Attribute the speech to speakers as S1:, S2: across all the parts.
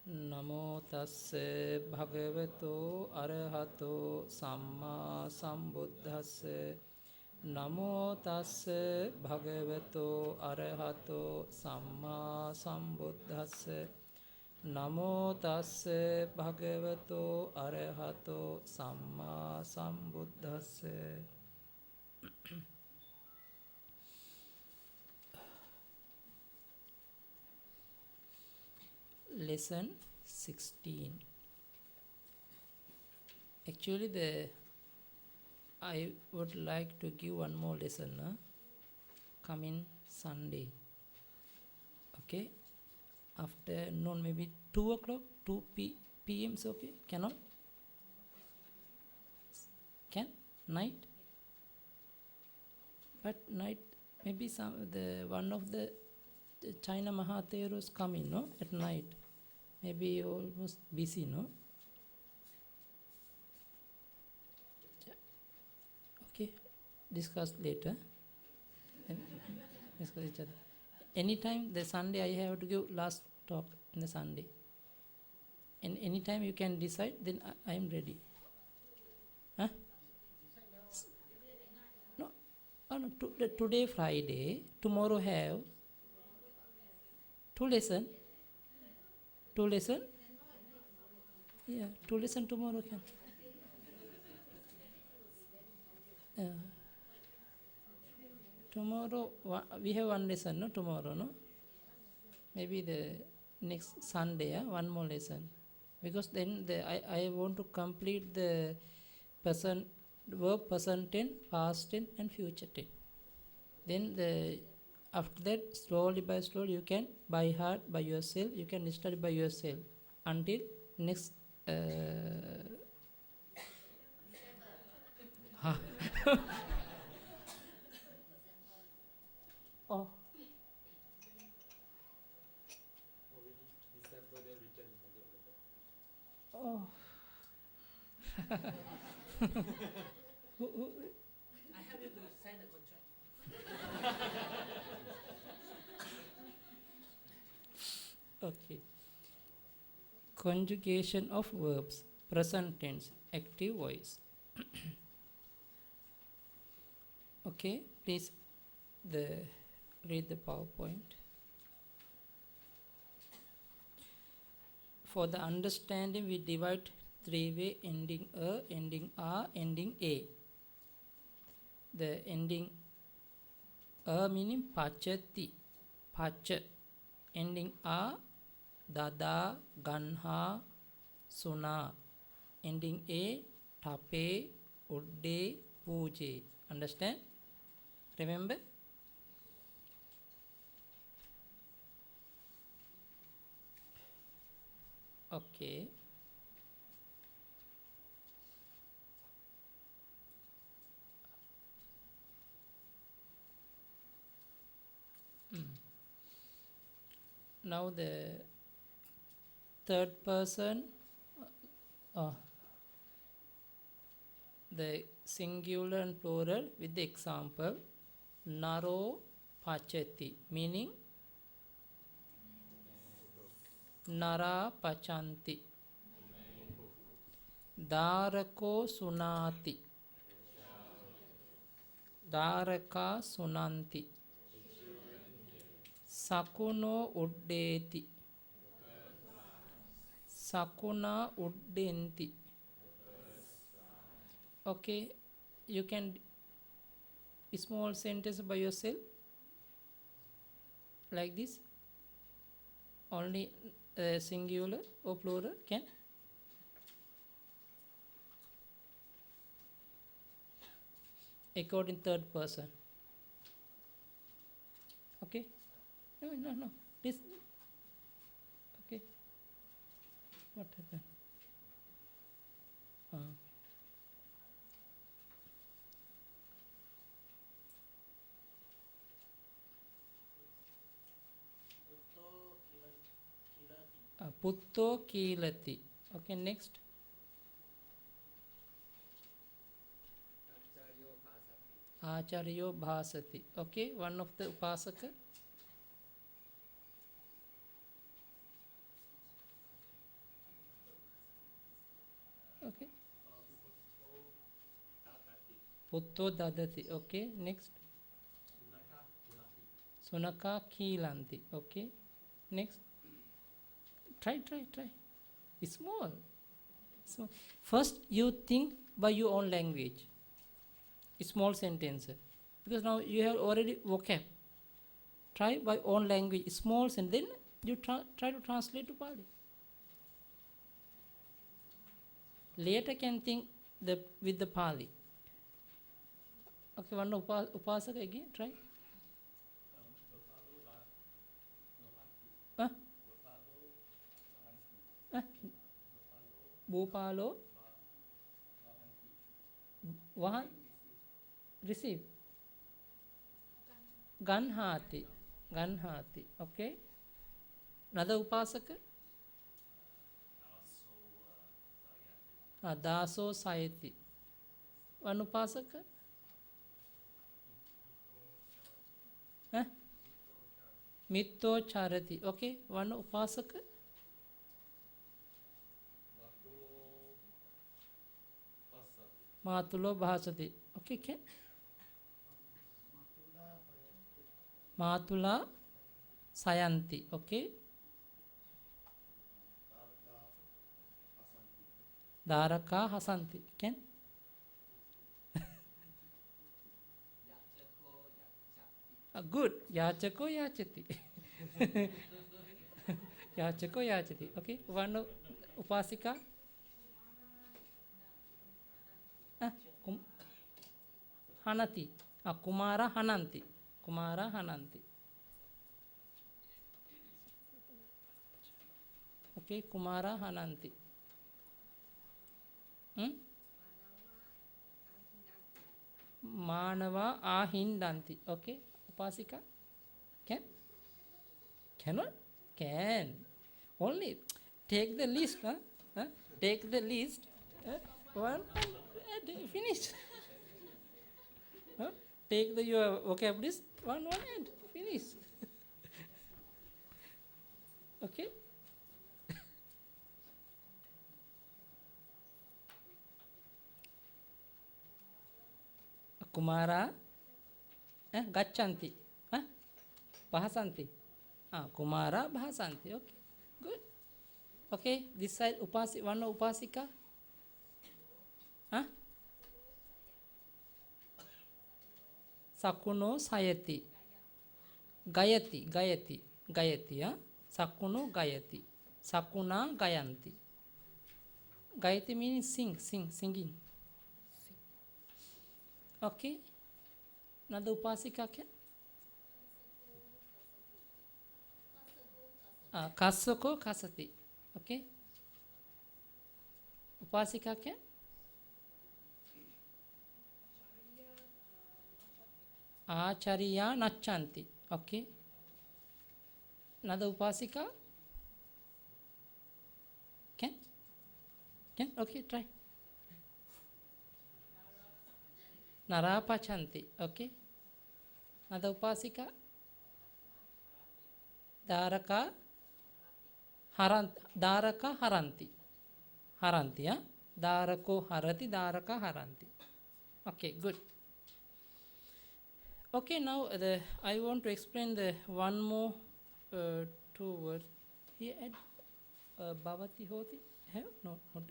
S1: නමෝ තස්ස භගවතු අරහතෝ සම්මා සම්බුද්දස්ස නමෝ තස්ස භගවතු අරහතෝ සම්මා සම්බුද්දස්ස නමෝ තස්ස භගවතු අරහතෝ සම්මා සම්බුද්දස්ස Lesson 16. Actually, I would like to give one more lesson coming Sunday. Okay, afternoon maybe 2 o'clock, 2 p.m. is okay. Cannot? Can night? But night maybe one of the China Mahathero is coming, no, at night. Maybe almost busy, no? Okay, discuss later. Discuss each other. Anytime the Sunday I have to give last talk in the Sunday. And anytime you can decide, then I am ready. Huh? No, today Friday, tomorrow have 2 lesson. 2 lesson? Yeah, 2 lesson tomorrow can. Tomorrow we have 1 lesson, no? Tomorrow, no? Maybe the next Sunday, one more lesson. Because then I want to complete the verb present tense, past tense and future tense. Then after that, slowly by slowly, you can by heart by yourself, you can study by yourself until next. Oh. Oh. I have to sign the contract. Okay. Conjugation of verbs, present tense, active voice. Okay, please read the PowerPoint. For the understanding, we divide 3 ways: ending a, ending a, ending a. The ending a meaning pachati, pacha. Ending a, dada, ganha, suna. Ending a, tape, udde, puje. Understand? Remember? Okay. Now the third person, the singular and plural with the example naro pachati, meaning nara pachanti, dharako sunati, dharaka sunanti, sakuno uddeti, sakuna uddenti. Okay, you can small sentence by yourself like this. Only singular or plural can. According third person. Okay. No. This. Okay. What happened? Putto kilati. Okay, next. Acharyo bhasati. Okay, one of the upasaka. Okay. Putto dadati. Okay. Next. Sunaka kilanti. Okay. Next. Try. It's small. So first you think by your own language. Small sentence. Because now you have already vocab. Try by own language, small sentence. Then you try to translate to Pali. Later can think with the Pali. Okay, one upasaka again. Try. Huh? Huh? Bhopalo. Vahan. Receive. Ganhati. Okay. Another upasaka. Daso Sayati. One upasaka. Huh? Mitto Charati. Okay. One upasaka. Matulo Bhasati. Okay, can? Matula Sayanti. Okay. Daraka Hasanti. Can? Good. Yachako Yachati. Yachako Yachati. Okay. One upasika. Hanati. Kumara Hananti. Okay. Kumara Hananti. Manava Ahindanti. Okay. Upasika. Can? Cannot? Can. Only take the list. Take the list. One and finish. Take your vocab list. One and finish. Okay. Kumara Gachanti. Bahasanti. Kumara Bahasanti. Okay. Good. Okay. This side one upasika. Sakuno Sayati. Gayati. Sakuno Gayati. Sakuna Gayanti. Gayati means singing. Okay. Another upasika can? Kasako Kasati. Okay. Upasika can? Acharya Nachanti. Okay. Another upasika? Can? Okay, try. Narapachanti. Okay. Another upasika? Daraka Haranti. Darako Harati, Daraka Haranti. Okay, good. Okay, now I want to explain the one more two words. Here add Bhavati Hoti. Have? No, not.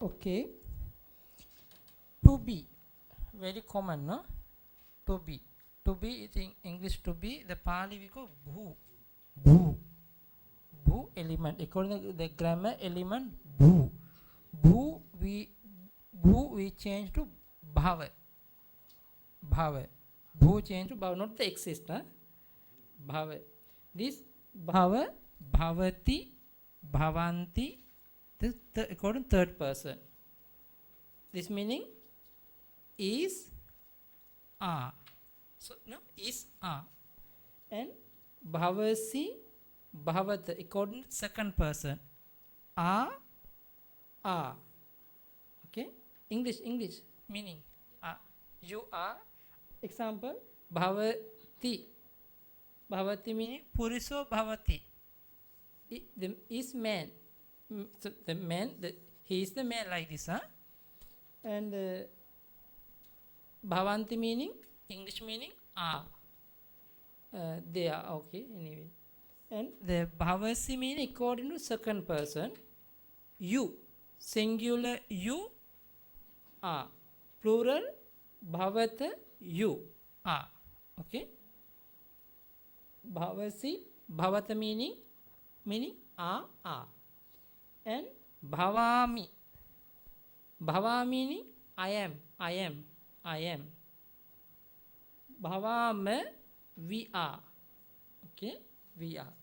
S1: Okay. To be, very common, no? To be. To be is in English to be. The Pali we call bhu. Bhu. Bhu element. According to the grammar element bhu. Bhu we change to bhava. Bhava. Bhu change to bhava, not the exist, huh? Bhava. This bhava, bhavati, bhavanti, this according third person. This meaning is are. So no is are. And bhavasi, bhavat according second person. Are. Okay. English meaning are. You are. Example bhavati. Bhavati meaning puriso bhavati. Is man. So the man, he is the man like this, huh? And bhavanti meaning, English meaning are. They are, okay, anyway. And the bhavasi meaning according to second person. You, singular you are. Plural bhavata you are. Okay. Bhavasi, bhavata meaning are. And bhavami. Bhava meaning I am. Bhavama, we are. Okay, we are.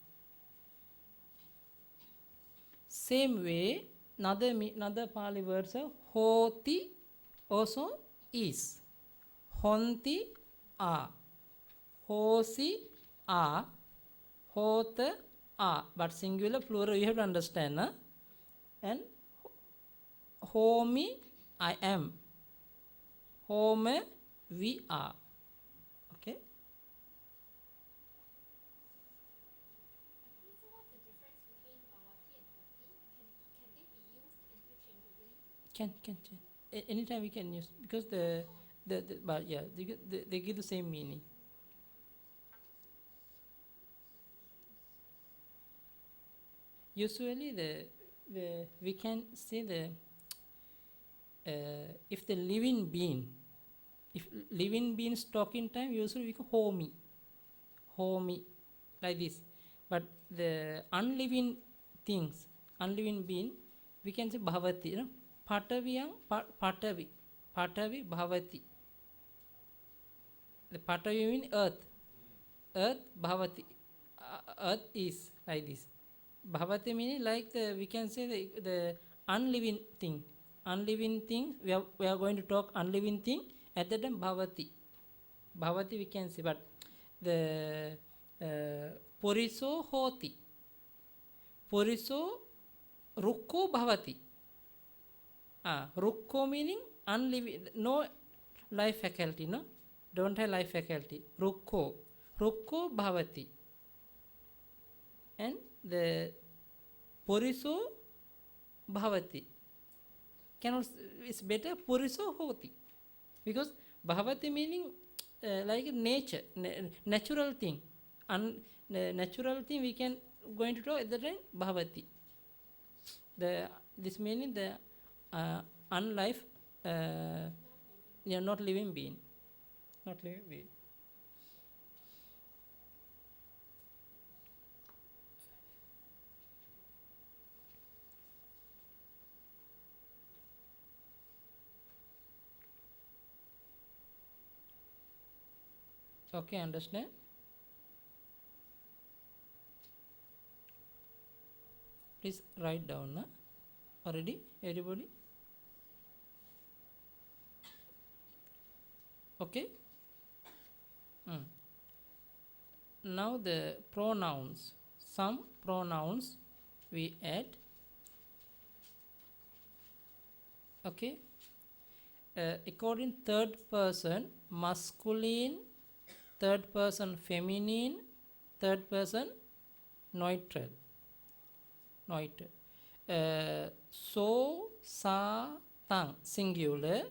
S1: Same way, another Pali words are hoti, also is. Honti are. Hosi are. Hota are. But singular, plural, you have to understand. Huh? And homi, I am. Home, we are. Okay.
S2: So what's the difference between bhavati and hoti? Can they be used interchangeably?
S1: Can. Anytime we can use, because but yeah, they give the same meaning. Usually we can say if the living being, if living beings talk in time, usually we call homi, like this. But the unliving things, unliving being, we can say bhavati. You know, pataviyam, patavi bhavati. The patavi means earth bhavati. Earth is like this. Bhavati meaning like we can say the unliving thing. Unliving thing, we are going to talk unliving thing, at that time bhavati we can say. But the puriso hoti, puriso rukko bhavati. Rukko meaning unliving, no life faculty, no, don't have life faculty. Rukko bhavati. And the puriso bhavati, cannot, it's better puriso hoti, because bhavati meaning like nature, natural thing. Natural thing we can going to talk at the time bhavati. This meaning the unlife, not living being. Okay, understand? Please write down. Already, everybody? Okay. Now the pronouns. Some pronouns we add. Okay. According third person masculine, third person feminine, third person neutral. So, sa, tang, singular,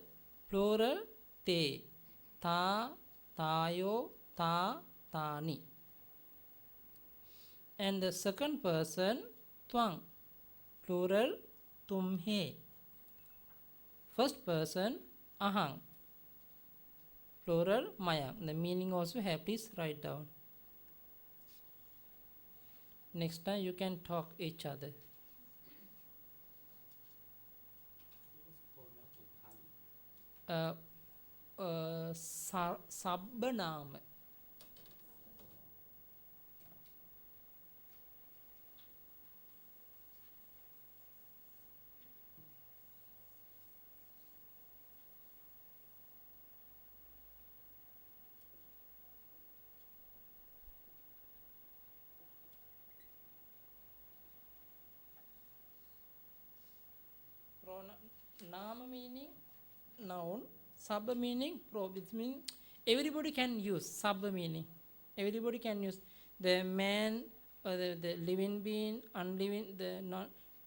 S1: plural, te, ta, tayo, ta, tani. And the second person twang, plural, tumhe. First person ahang, plural mayang. The meaning also have, please write down. Next time you can talk each other. Sabbanama. Nama meaning noun, sab meaning which means everybody can use sab meaning. Everybody can use the man or the living being, unliving, the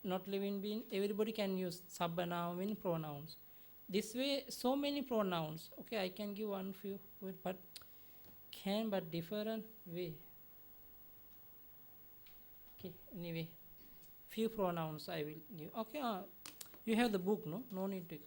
S1: not living being. Everybody can use sab noun meaning pronouns. This way, so many pronouns. Okay, I can give one few, but different way. Okay, anyway, few pronouns I will give. Okay, you have the book, no? No need to.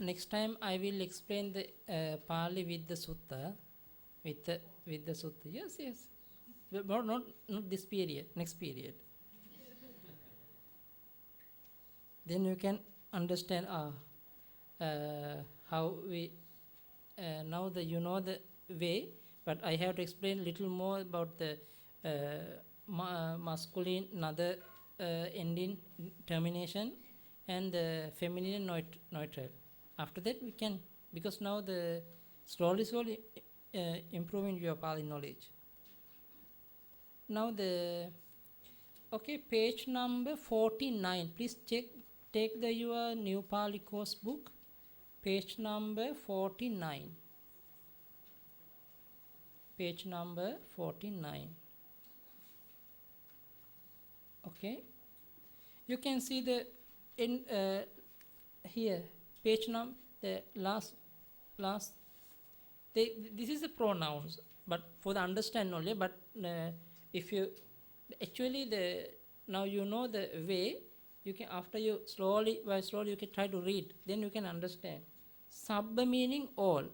S1: Next time I will explain the Pali with the sutta, with the sutta. Yes, yes. But not this period. Next period. Then you can understand how we now that you know the way, but I have to explain little more about the masculine another ending termination and the feminine neutral. After that we can, because now the slowly improving your Pali knowledge. Now the page number 49. Please take your new Pali course book, page number 49. Page number 49. Okay, you can see the in here page number, the last this is the pronouns, but for the understand only. But if you actually now you know the way, you can, after you slowly you can try to read, then you can understand. Sabba meaning all,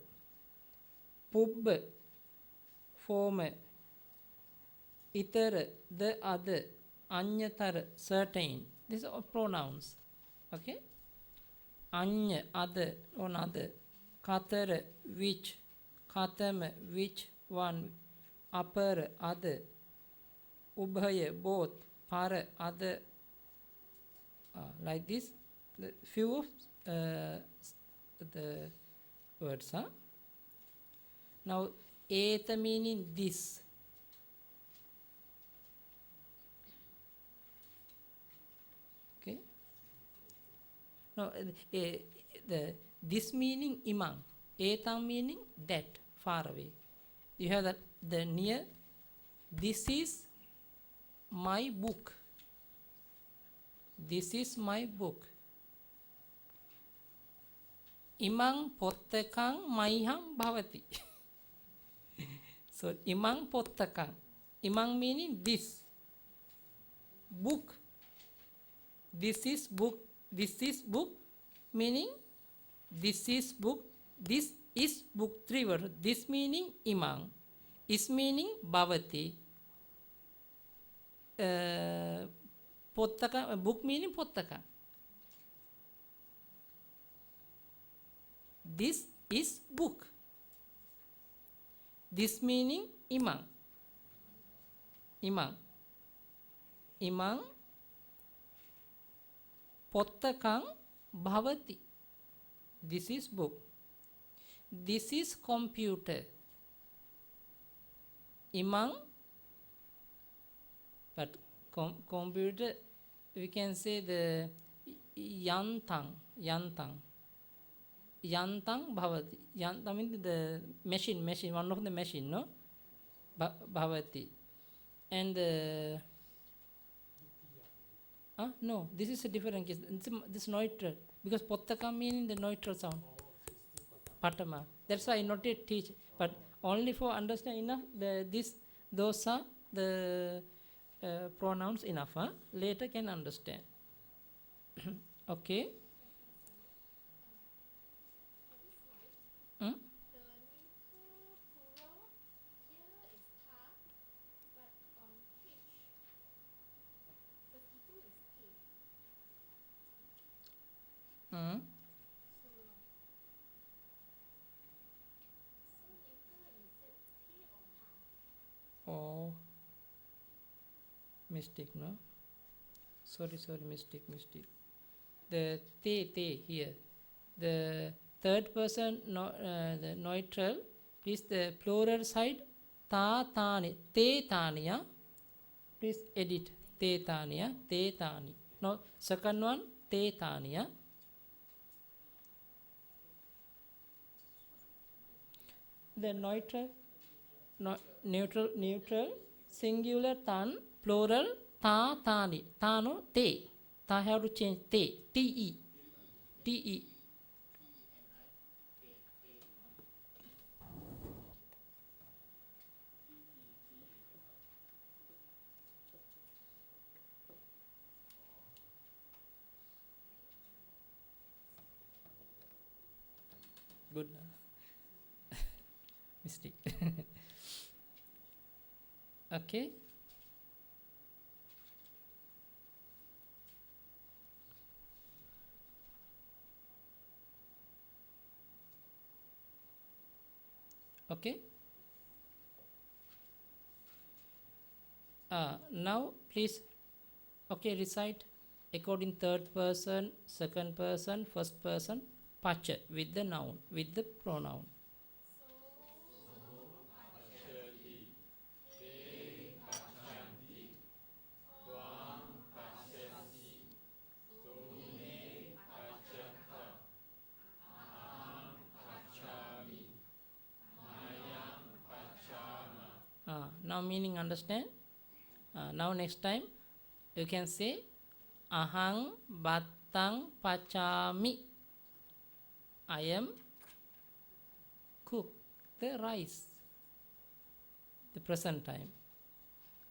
S1: pubba former, itara the other, anyatara certain. These are all pronouns. Okay, anya other, on other, katara which, katama which one, apara other, ubhaya both, para other, like this. The few of the words. Now eta meaning this. Okay. Now this meaning imang, etang meaning that, far away. You have the near. This is my book. This is my book. Imang pottakang maiham bhavati. So imang pottakang. Imang meaning this. Book. This is book. This is book meaning this is book. This is book. 3 words. This meaning imang. Is meaning bhavati. Pottaka, book meaning pottaka. This is book. This meaning imang. Imang. Imang pottakang bhavati. This is book. This is computer. Imang, but computer, we can say the yantang. yantang bhavati. Yantang means the machine, one of the machine, no? Bhavati. And no, this is a different case. This neutral. Because pottaka meaning the neutral sound. Patama. That's why I not yet teach. But only for understand enough, those are the pronouns enough. Later can understand. Okay. Hmm?
S2: The neuter plural here is ta, but on page 52 is te.
S1: Hmm?
S2: So wrong. So neuter is it te or ta?
S1: Oh, mistake, no? Sorry, mistake. The te here. The third person, the neutral, please the plural side, ta tani, te taniya. Please edit te taniya, te tani. Now, second one, te taniya. The neutral, singular tan, plural ta tani. Tano te. Ta have to change te, te. Good. Mistake. Okay. Okay. Now please, okay, recite according third person, second person, first person, pacha with the noun, with the pronoun. Now meaning understand. Now next time you can say ahang battang pachami. I am cook the rice. The present time.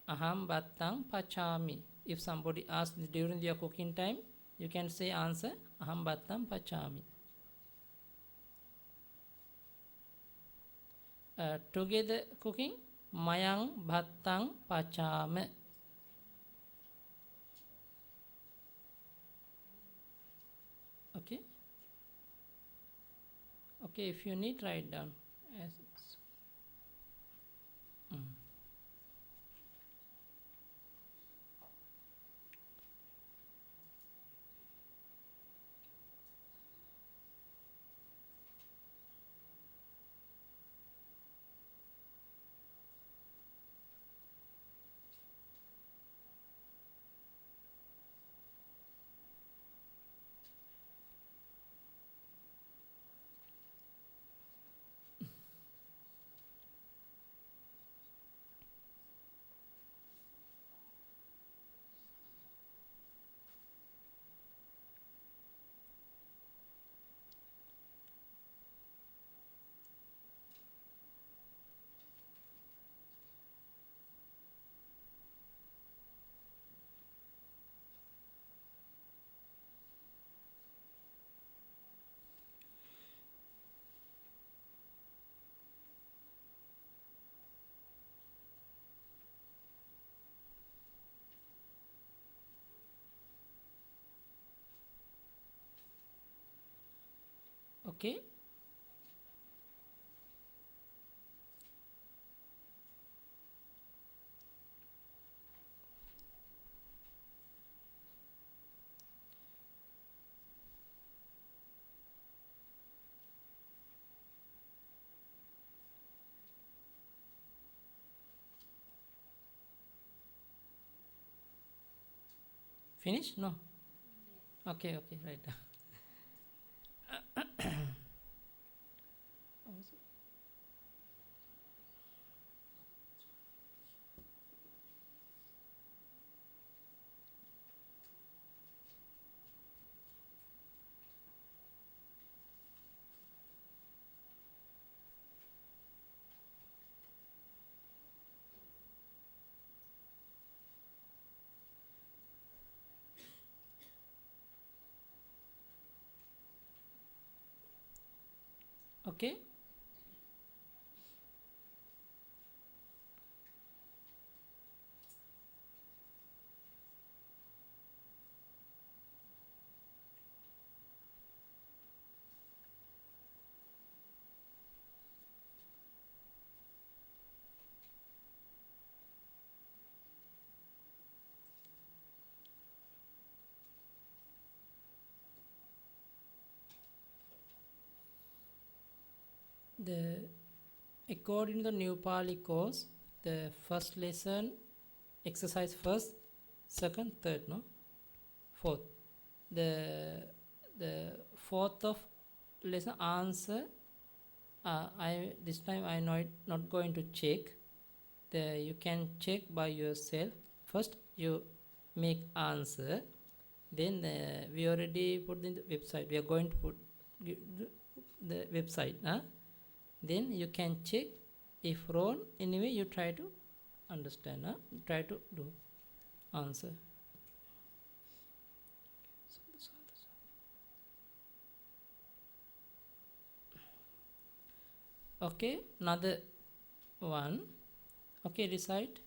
S1: Aham battang pachami. If somebody asks during your cooking time, you can say answer aham battang pachami. Together cooking, mayang battang pachame. Okay. Okay, if you need, write down. Okay. Finish? No. Okay, right. Okay. The according to the New Pali course, the first lesson exercise first, second, third, no, fourth. The fourth of lesson answer. I this time I not going to check. You can check by yourself. First you make answer. Then we already put in the website. We are going to put the website. Then you can check. If wrong, anyway you try to understand. Try to do answer. Okay, another one. Okay, recite.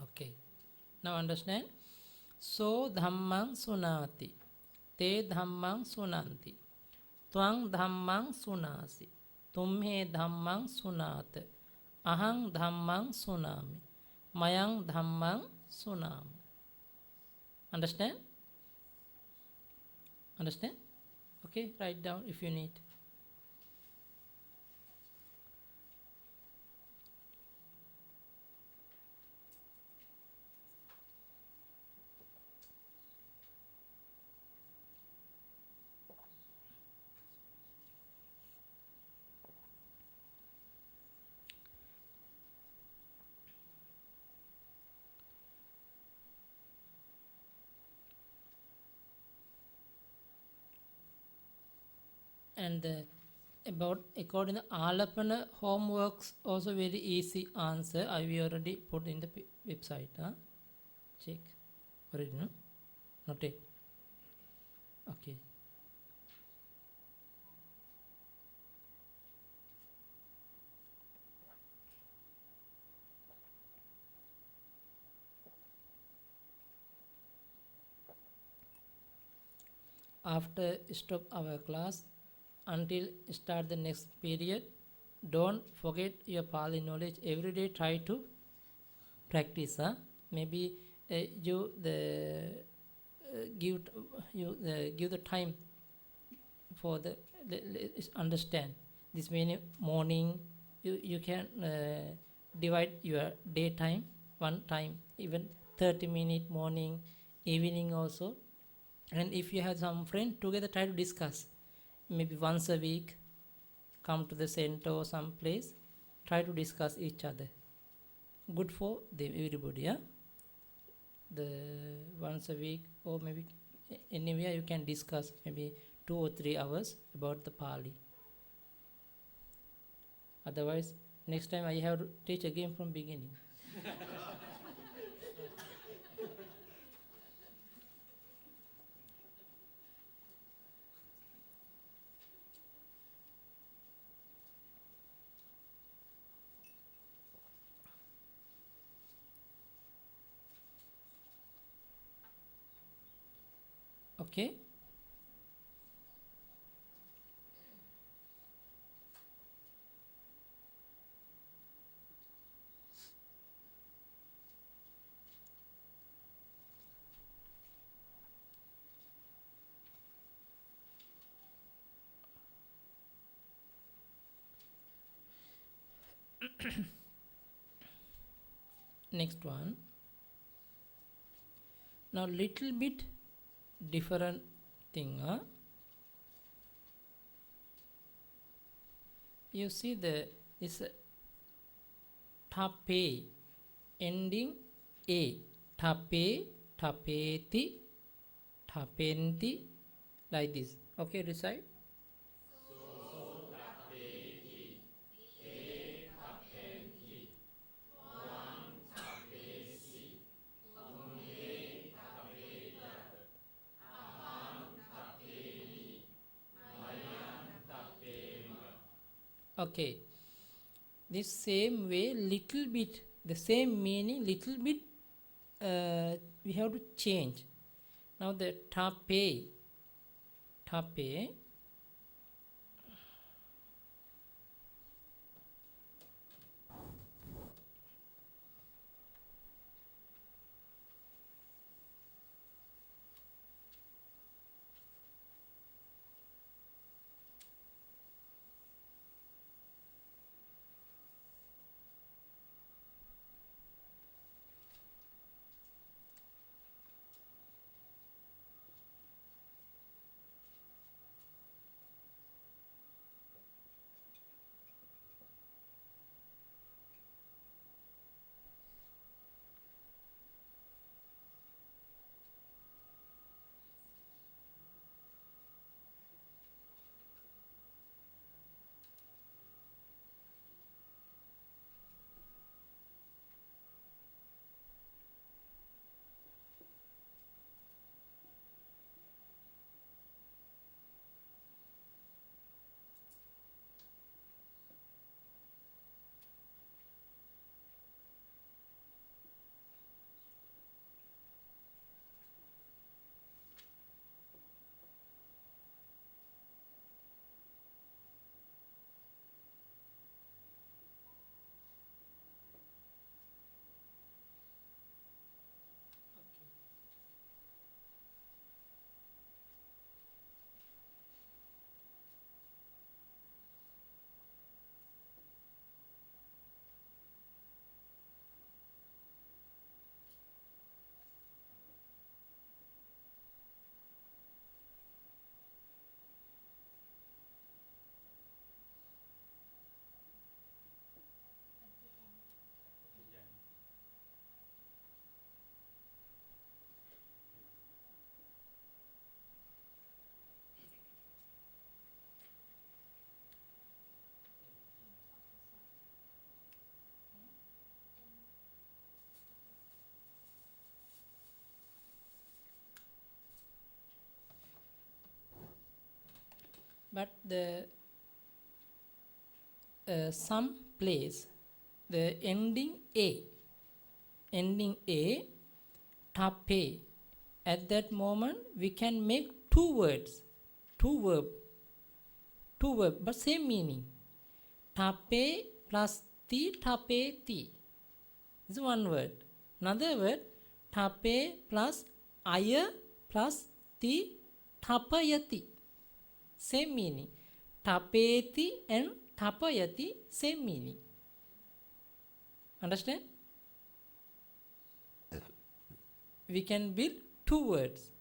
S1: Okay, now understand. So dhammang sunati, te dhammang sunanti, twang dhammang sunasi, tumhe dhammang sunat, ahang dhammang sunami, mayang dhammang sunami. Understand? Understand? Okay, write down if you need. And about according to Alapana homeworks, also very easy answer. I we already put in the website. Check. Already, no? Not it. Okay. After stop our class until start the next period, don't forget your Pali knowledge. Every day try to practice. Maybe you the give the time for the understand. This means morning you can divide your daytime one time, even 30-minute morning, evening also. And if you have some friend together, try to discuss. Maybe once a week, come to the center or some place, try to discuss each other. Good for them, everybody. The once a week or maybe anywhere you can discuss maybe 2 or 3 hours about the Pali. Otherwise, next time I have to teach again from beginning. Okay. Next one. Now little bit different thing. You see this tape ending a, tape, tapeti, tapenti, like this. Okay, recite. Okay, this same way, little bit, the same meaning, little bit, we have to change. Now the tape, but the some place, the ending a, tape. At that moment, we can make two words, two verb, but same meaning. Tape plus ti, tapeti is one word. Another word, tape plus aya plus ti, tapayati. Same meaning. Tapeti and tapayati, same meaning. Understand? We can build two words.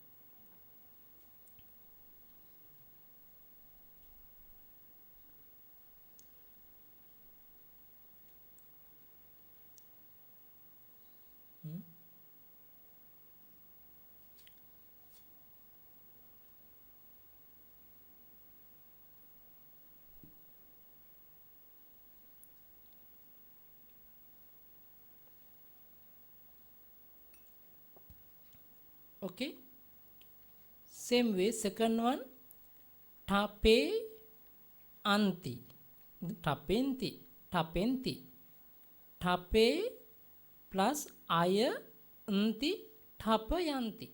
S1: Okay, same way, second one, tape anti, tapenti, tape plus aya anti, tapayanti.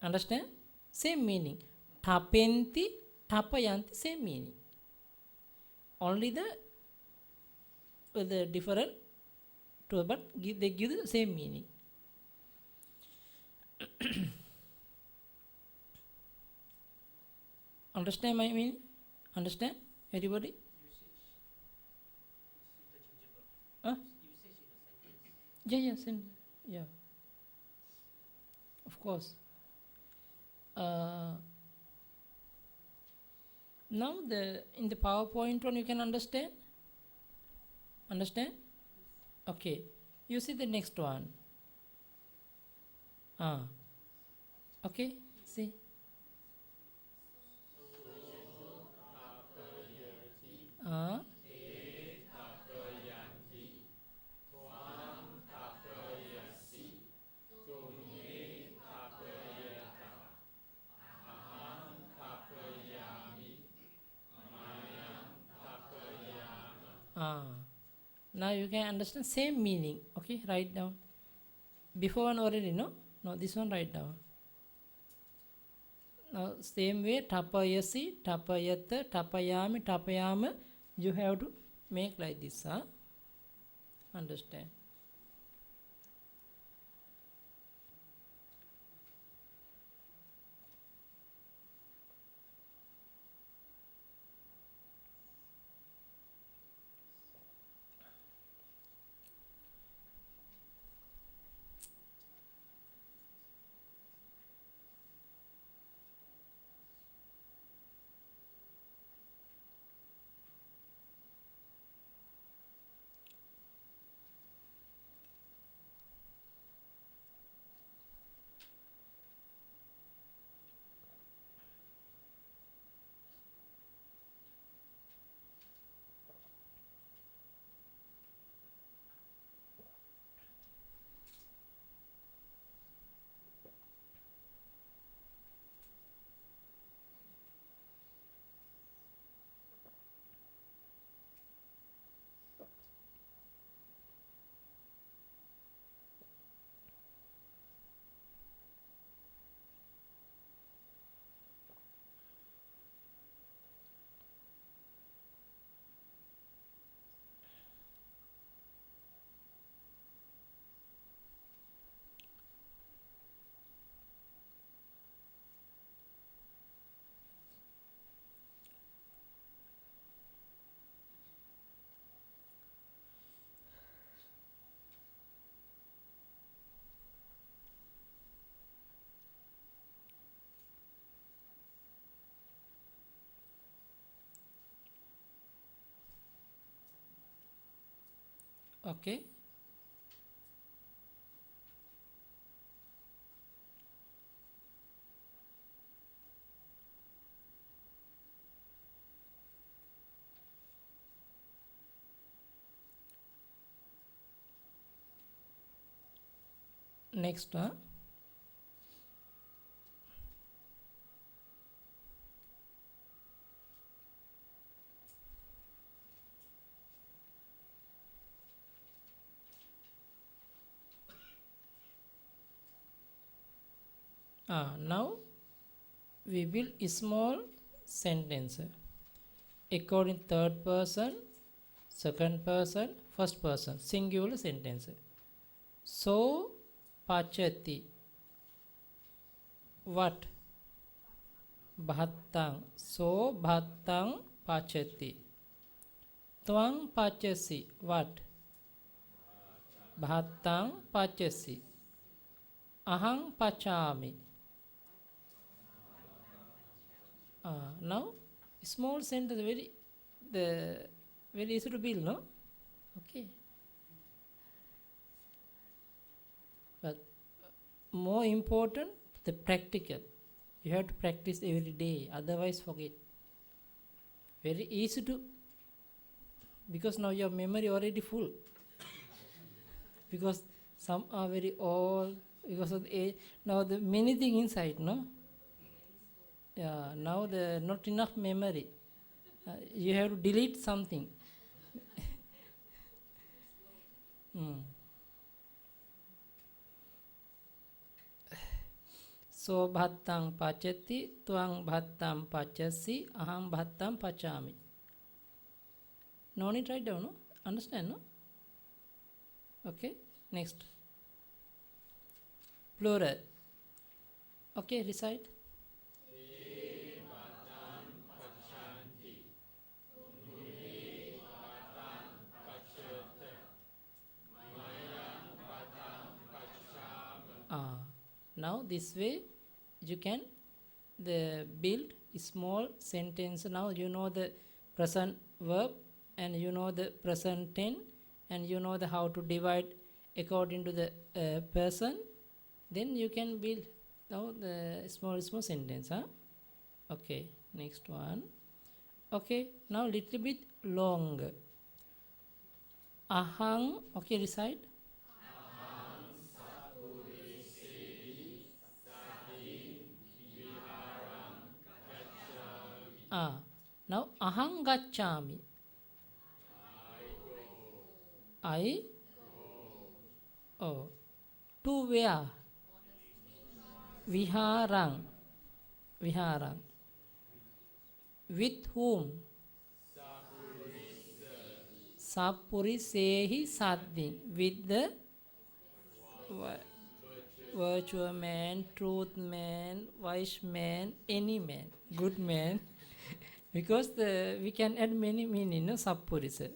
S1: Understand? Same meaning. Tapenti, tapayanti, same meaning. Only the different, but they give the same meaning. Understand my meaning? Understand? Everybody? Huh? Yeah, yeah. Of course. Now in the PowerPoint one you can understand? Understand? Okay. You see the next one. Okay, see. Ah, ah. Now you can understand same meaning. Okay, write down. Before one already, no? No, this one write down. Now same way, tapayasi, tapayata, tapayami, tapayama. You have to make like this. Understand? Okay. Next, now we will small sentence according third person, second person, first person, singular sentence. So pachati, what? Bhattang, so bhattang pachati. Twang pachasi, what? Bhattang pachasi. Ahang pachami. Now small sentence very easy to build, no? Okay. But more important, the practical. You have to practice every day, otherwise forget. Very easy to, because now your memory already full. Because some are very old, because of the age. Now the many thing inside, no? Yeah, now the not enough memory. You have to delete something. So bhattang pachati, twang bhattam pachasi, aham bhattam pachami. No need write down, no? Understand, no? Okay, next. Plural. Okay, recite. Now this way you can build small sentence. Now you know the present verb and you know the present tense and you know the how to divide according to the person. Then you can build now the small sentence, huh? Okay, next one. Okay, now little bit long. Ahang, okay, recite. Ah, now ahang gacchami. I, oh, to where? Viharang. Viharang. With whom? Sapurisehi saddin. With the virtual man, truth man, wise man, any man, good man. Because we can add many meaning, no? Sappurisa.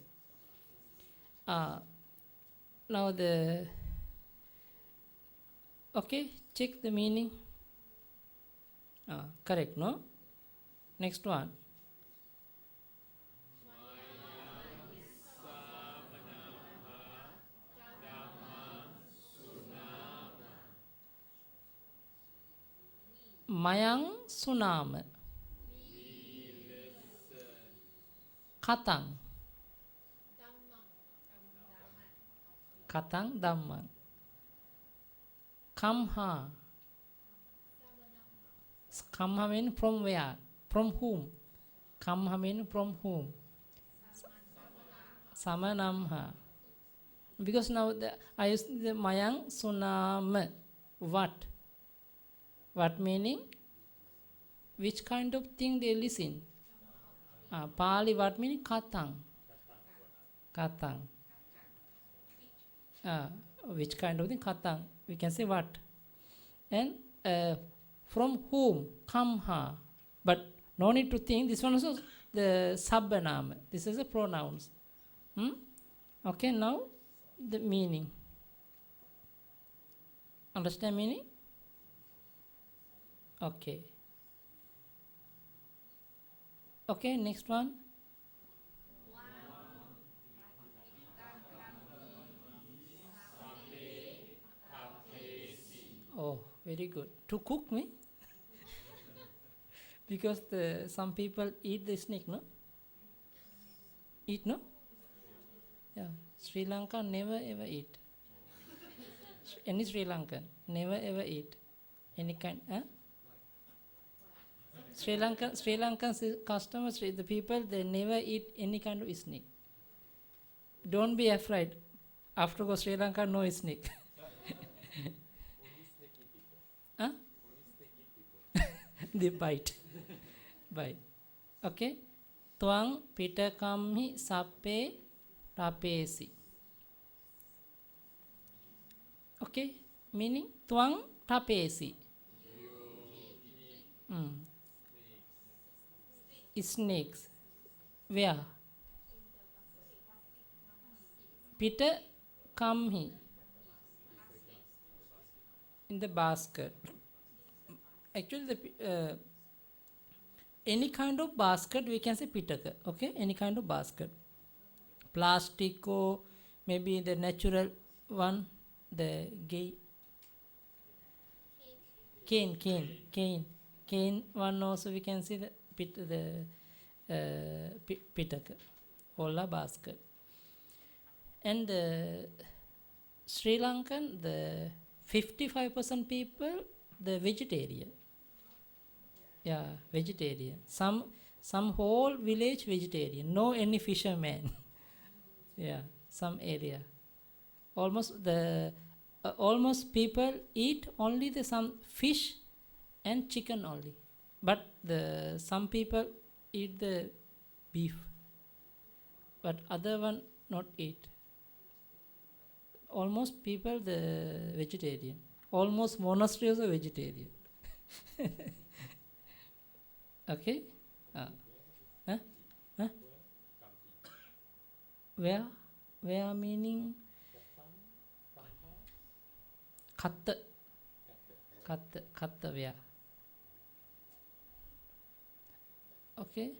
S1: Now okay, check the meaning. Correct, no? Next one. Mayang sunama. Katang. Katang Dhamma. Kamha. Kamha means from where? From whom? Kamha means from whom? Samanamha. Because now I use the Mayang Sunam. What? What meaning? Which kind of thing they listen? Pali what meaning? Katang. Katang. Which kind of thing? Katang. We can say what? And from whom? Kamha. But no need to think. This one also the Sabbanam. This is a pronouns. Okay, now the meaning. Understand meaning? Okay. Okay, next one. Oh, very good. To cook me? Because some people eat the snake, no? Eat, no? Yeah. Sri Lanka never ever eat. Any Sri Lankan never ever eat any kind. Sri Lankan customers, the people, they never eat any kind of snake. Don't be afraid. After go Sri Lanka, no snake. They bite. Bite. Okay. Twang pitakamhi sappe tapesi. Okay. Meaning twang tapesi. Snakes. Where? Pita kamhi. In the basket. Actually, any kind of basket we can say pitaka. Okay, any kind of basket. Plastic or maybe the natural one, the cane one also we can see the pitaka, ola basket. And Sri Lankan, the 55% people, the vegetarian. Yeah, vegetarian. Some whole village vegetarian. No any fisherman. Yeah, some area. Almost people eat only the some fish and chicken only. But some people eat the beef. But other one not eat. Almost people the vegetarian. Almost monastery also vegetarian. Okay? Where? Where meaning? Katta where? Okay?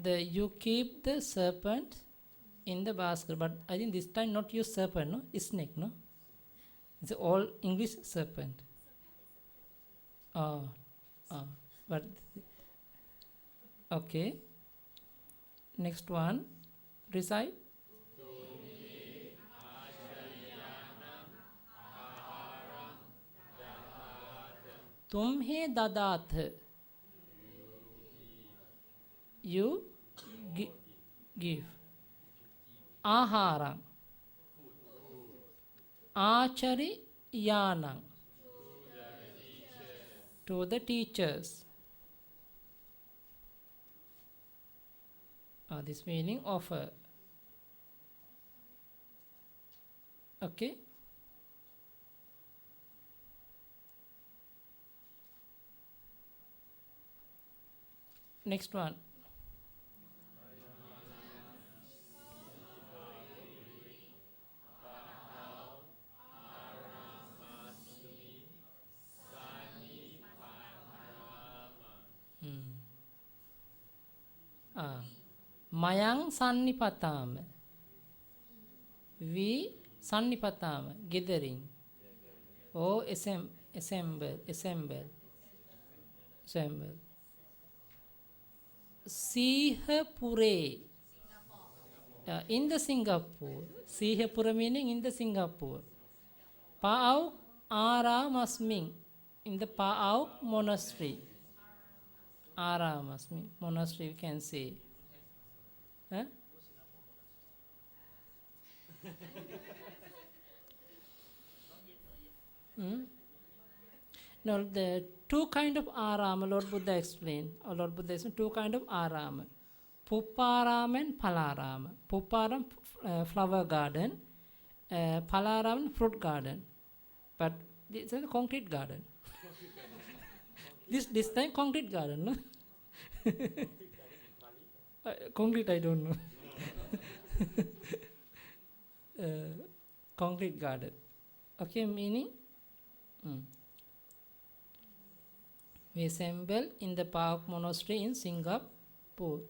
S1: You keep the serpent in the basket, but I think this time not use serpent, no? Snake, no? It's all English serpent. Oh, oh, but okay. Next one, recite. Tumhe dadath. You give. Aharam. Achari yanam. To the teachers. This meaning offer. Okay. Next one. Mayang sannipatama. We sannipatama. Gathering. Oh, assemble. Sihapure. In the Singapore. Sihapura meaning in the Singapore. Paauk Aramasming. In the Paauk monastery. Aramasming. Monastery you can say. Huh? Now the two kind of arama Lord Buddha explained. Lord Buddha explained two kind of arama. Pupparama and Palarama. Pupparam flower garden, Palaram fruit garden. But this is a concrete garden. this time concrete garden, no? Concrete I don't know. Concrete garden. Okay, meaning we assemble in the Park Monastery in Singapore.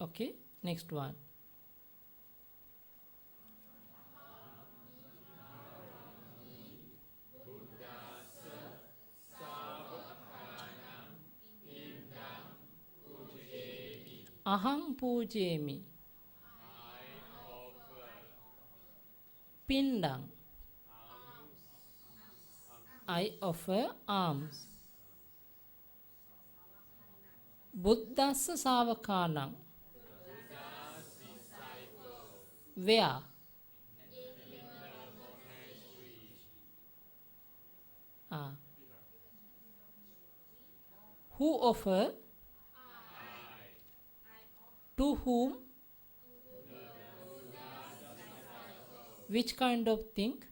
S1: Okay, next one. Aham pujemi. Pindang. I offer alms. Buddhassa savakanam. Where? Who offer? To whom? Which kind of thing?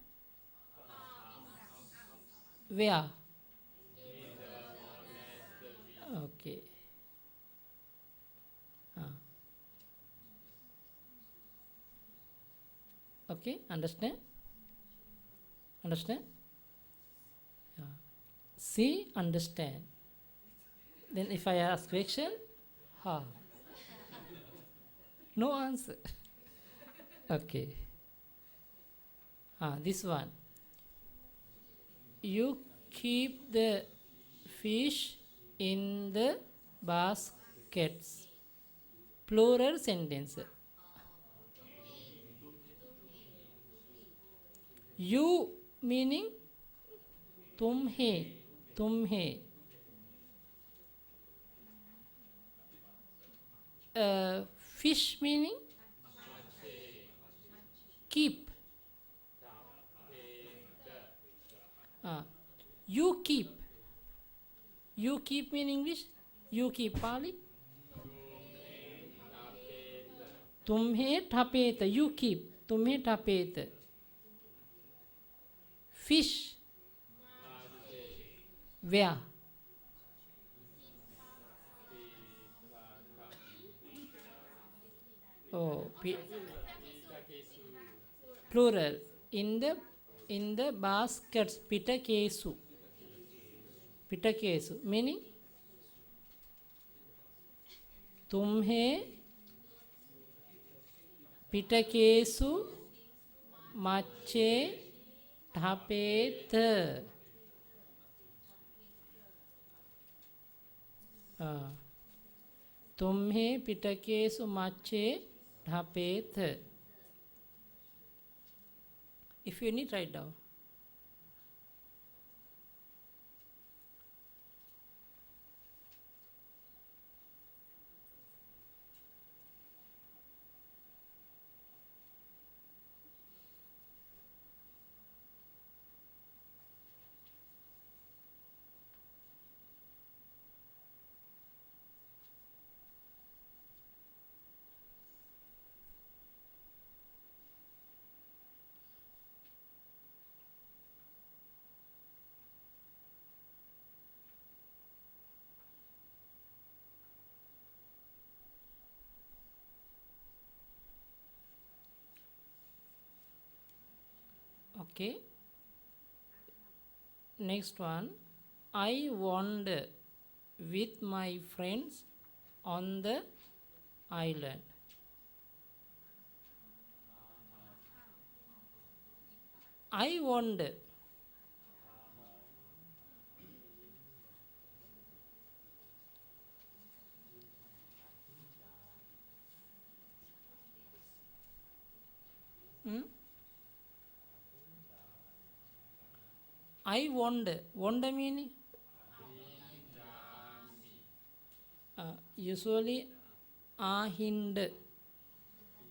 S1: Where? Okay. Okay, understand? Understand? Yeah. See, understand. Then if I ask question, how? No answer. Okay. This one. You keep the fish in the baskets. Plural sentence. You meaning tumhe. Fish meaning keep. You keep. You keep mean English? You keep Pali? Tumhe tapeta. You keep. Tumhe tapeta. Fish. Where? Oh, plural. In the baskets. Pitakesu. Pitakesu. Meaning? Tumhe පිටකේසු මච්චේ ඨපේත. तुम्हें पिटकेसु मच्चे ढपेत. If you need, write down. Okay. Next one. I wander with my friends on the island. I wander. I wander. Wander meaning? Usually ahind.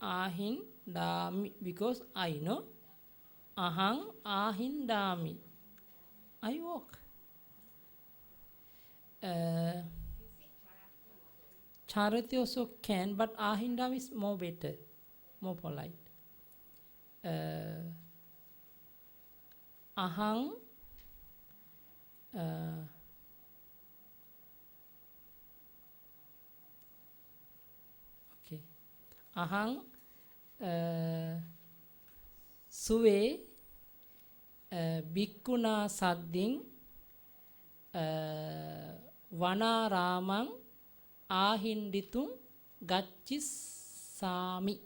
S1: Ahindami. Because I know. Ahang ahindami. I walk. Charity also can, but ahindami is more better, more polite. Ahang. Okay. Ahang suve bhikkhuna sadding vanaramang ahinditum gacchissami.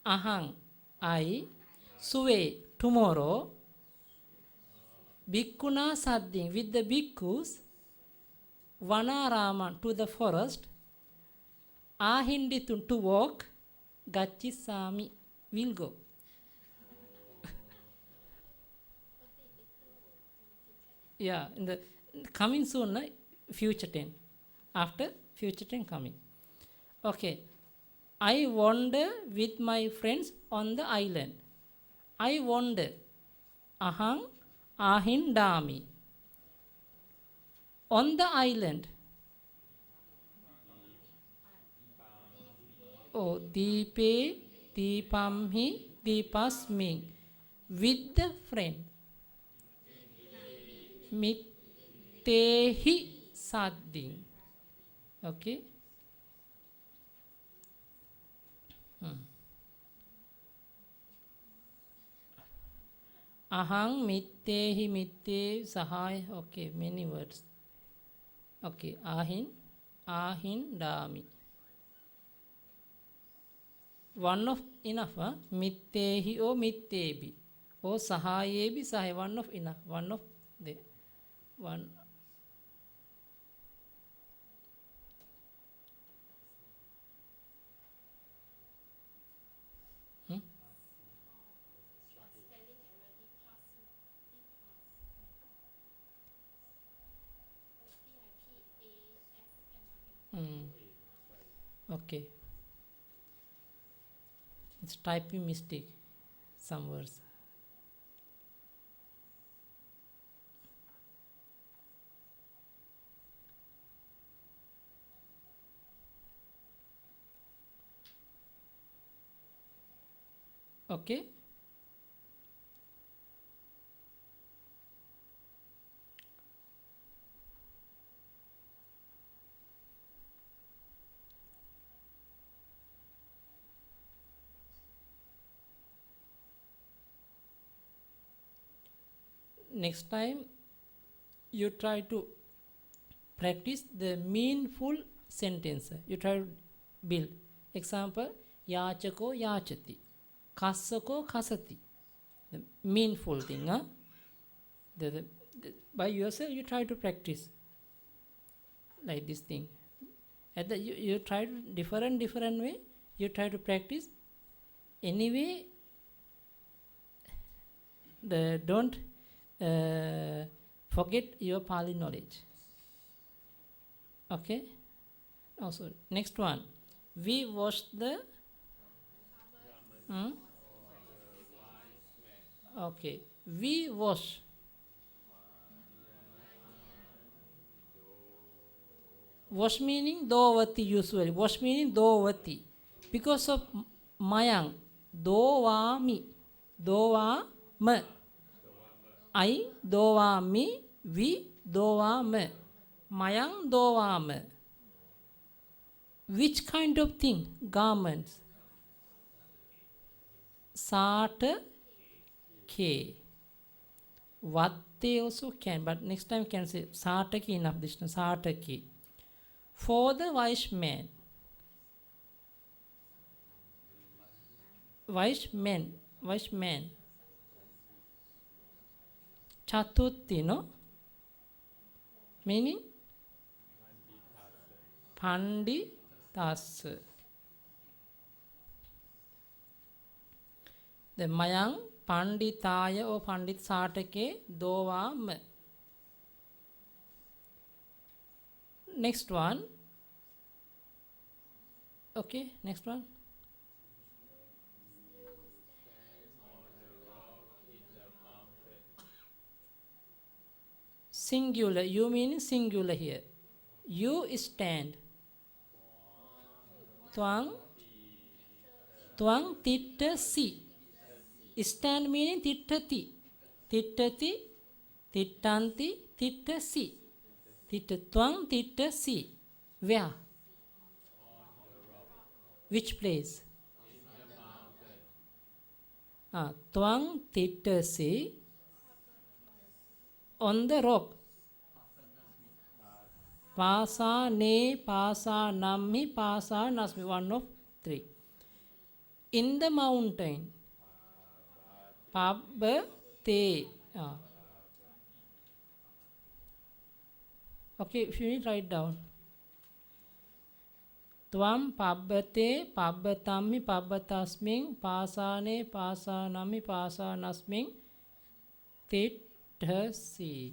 S1: Ahang, I, suve, tomorrow, bhikkhuna sadding, with the bhikkhus, vanaraman, to the forest, ahinditum, to walk, gacchissami, will go. Yeah, in the coming soon, future tense. After future tense coming. Okay. I wander with my friends on the island. I wander. Ahang ahindami. On the island. Oh, deepe deepamhi deepasmi. With the friend. Mittehi sadding. Okay. Ahang mittehi mitte sahai. Okay, many words. Okay, ahindami. One of enough. Mittehi or mittebi. Or sahayebi sahai. One of enough. One of the one. Okay. It's typing mistake. Some words. Okay. Next time you try to practice the meaningful sentence. You try to build. Example, Yachako yachati. Kasako kasati. The meaningful thing, huh? By yourself you try to practice like this thing. At the you try to different way. You try to practice. Anyway, don't forget your Pali knowledge. Okay. Also, next one. We wash the. Okay. We wash. Wash meaning dovati usually. Wash meaning dovati. Because of mayang. Dovami. Dovama. I dovami. We dovama. Mayang dovama. Which kind of thing? Garments. Sata ke. Vatte also can, but next time can say Sata ke enough this time. Sata ke. For the wise man. Wise man. Chatutti, no? Meaning? Panditas. The Mayang Panditaya or Pandit Satake Dovam. Next one. Okay, next one. Singular. You mean singular here. You stand. Twang titta si. Stand meaning tittati. Tittati, tittanti, tittasi. Twang tittasi. Where? Which place? Twang tittasi. On the rock. Pasa ne, pasa nammi, pasa nasmi. One of three. In the mountain. Pabbate. Okay, if you need, write down. Tvam pabbate, pabbatammi, pabbatasming, pasane, pasanami, pasanasming, tittasi.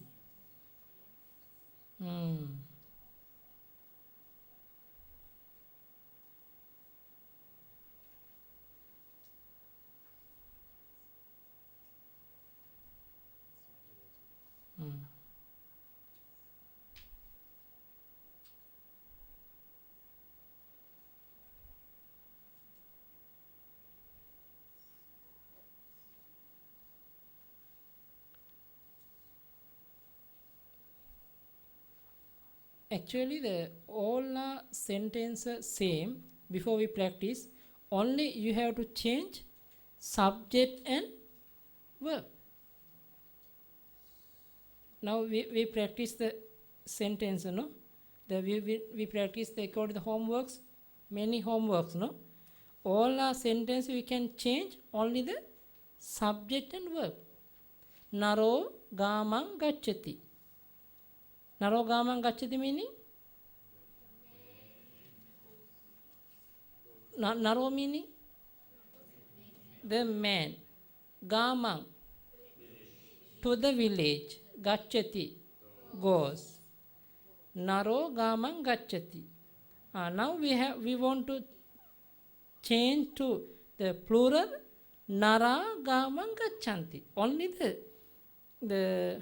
S1: Actually, the all are sentences same. Before we practice, only you have to change subject and verb. Now we practice the sentence, no? We practice the according to the homeworks, many homeworks, no? All our sentence we can change only the subject and verb. Naro gamang gacchati. Naro gamang gacchati meaning? Naro meaning? The man. Gamang. To the village. Gacchati. Goes. Naro gamang gacchati. Now we want to change to the plural. Nara gamang gacchanti. Only the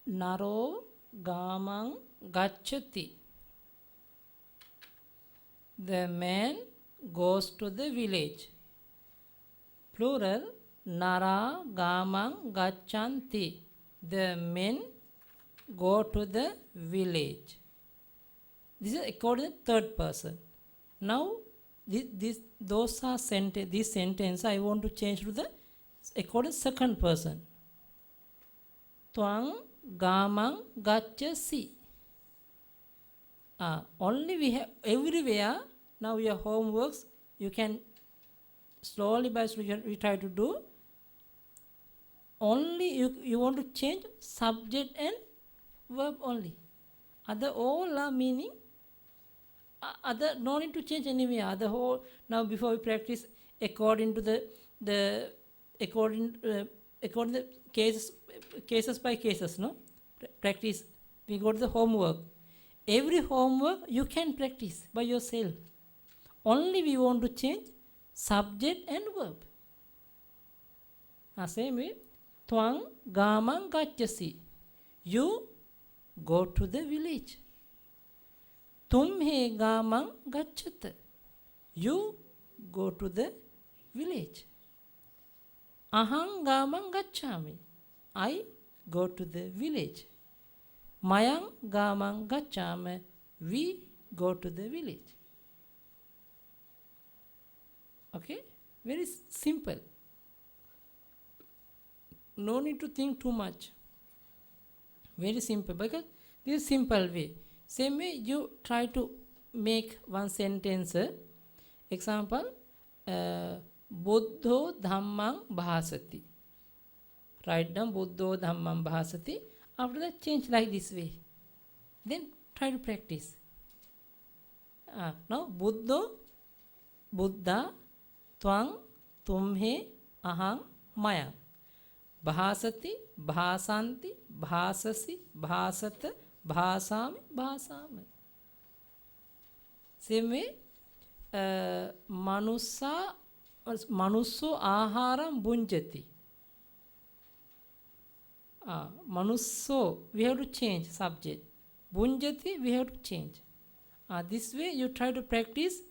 S1: Naro gamang gacchati. The man goes to the village. Plural, nara gamang gacchanti. The men go to the village. This is according to third person. Now, those are this sentence I want to change to the according to second person. Twang gamang gacchasi. Only we have everywhere. Now your homeworks you can slowly by slowly we try to do. Only you want to change subject and verb only. Other all are meaning. Other no need to change anywhere. Other whole now before we practice according to the according the cases by cases. No practice. We go to the homework. Every homework you can practice by yourself. Only we want to change subject and verb. Same way, Twang gamang gacchasi. You go to the village. Tumhe gamang gacchata. You go to the village. Ahang gamang gacchami. I go to the village. Mayang gamang gacchame. We go to the village. Okay? Very simple. No need to think too much. Very simple. Because this is simple way. Same way you try to make one sentence. Example, Buddho dhammang bhasati. Write down Buddho dhammang bhasati. After that change like this way. Then try to practice. Now Buddho, Buddha, Twang, Tumhe, Ahang, Mayang. Bhasati, bhasanti, bhasasi, bhasata, bhasami, bhasami. Same way, manusso aharam bunjati. Manusso, we have to change subject. Bunjati, we have to change. This way you try to practice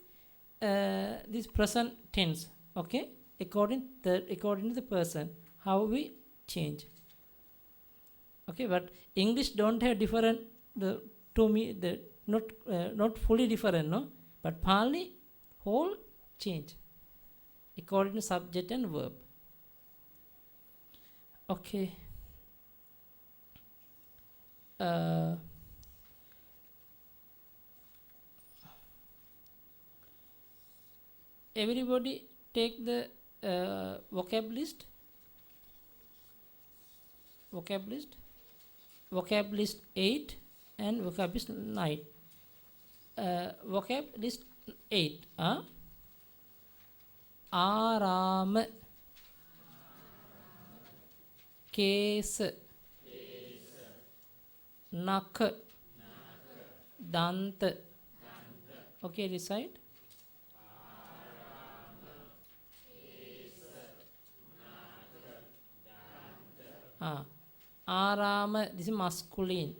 S1: this present tense. Okay? According to the person, how we change. Okay, but English don't have different to me not fully different, no, but Pali whole change according to subject and verb. Okay. Everybody take the vocab list. Vocab list 8 and vocab list 9. Vocab list 8. Aram, case, nak, dant. Okay, recite. Arama, this is masculine.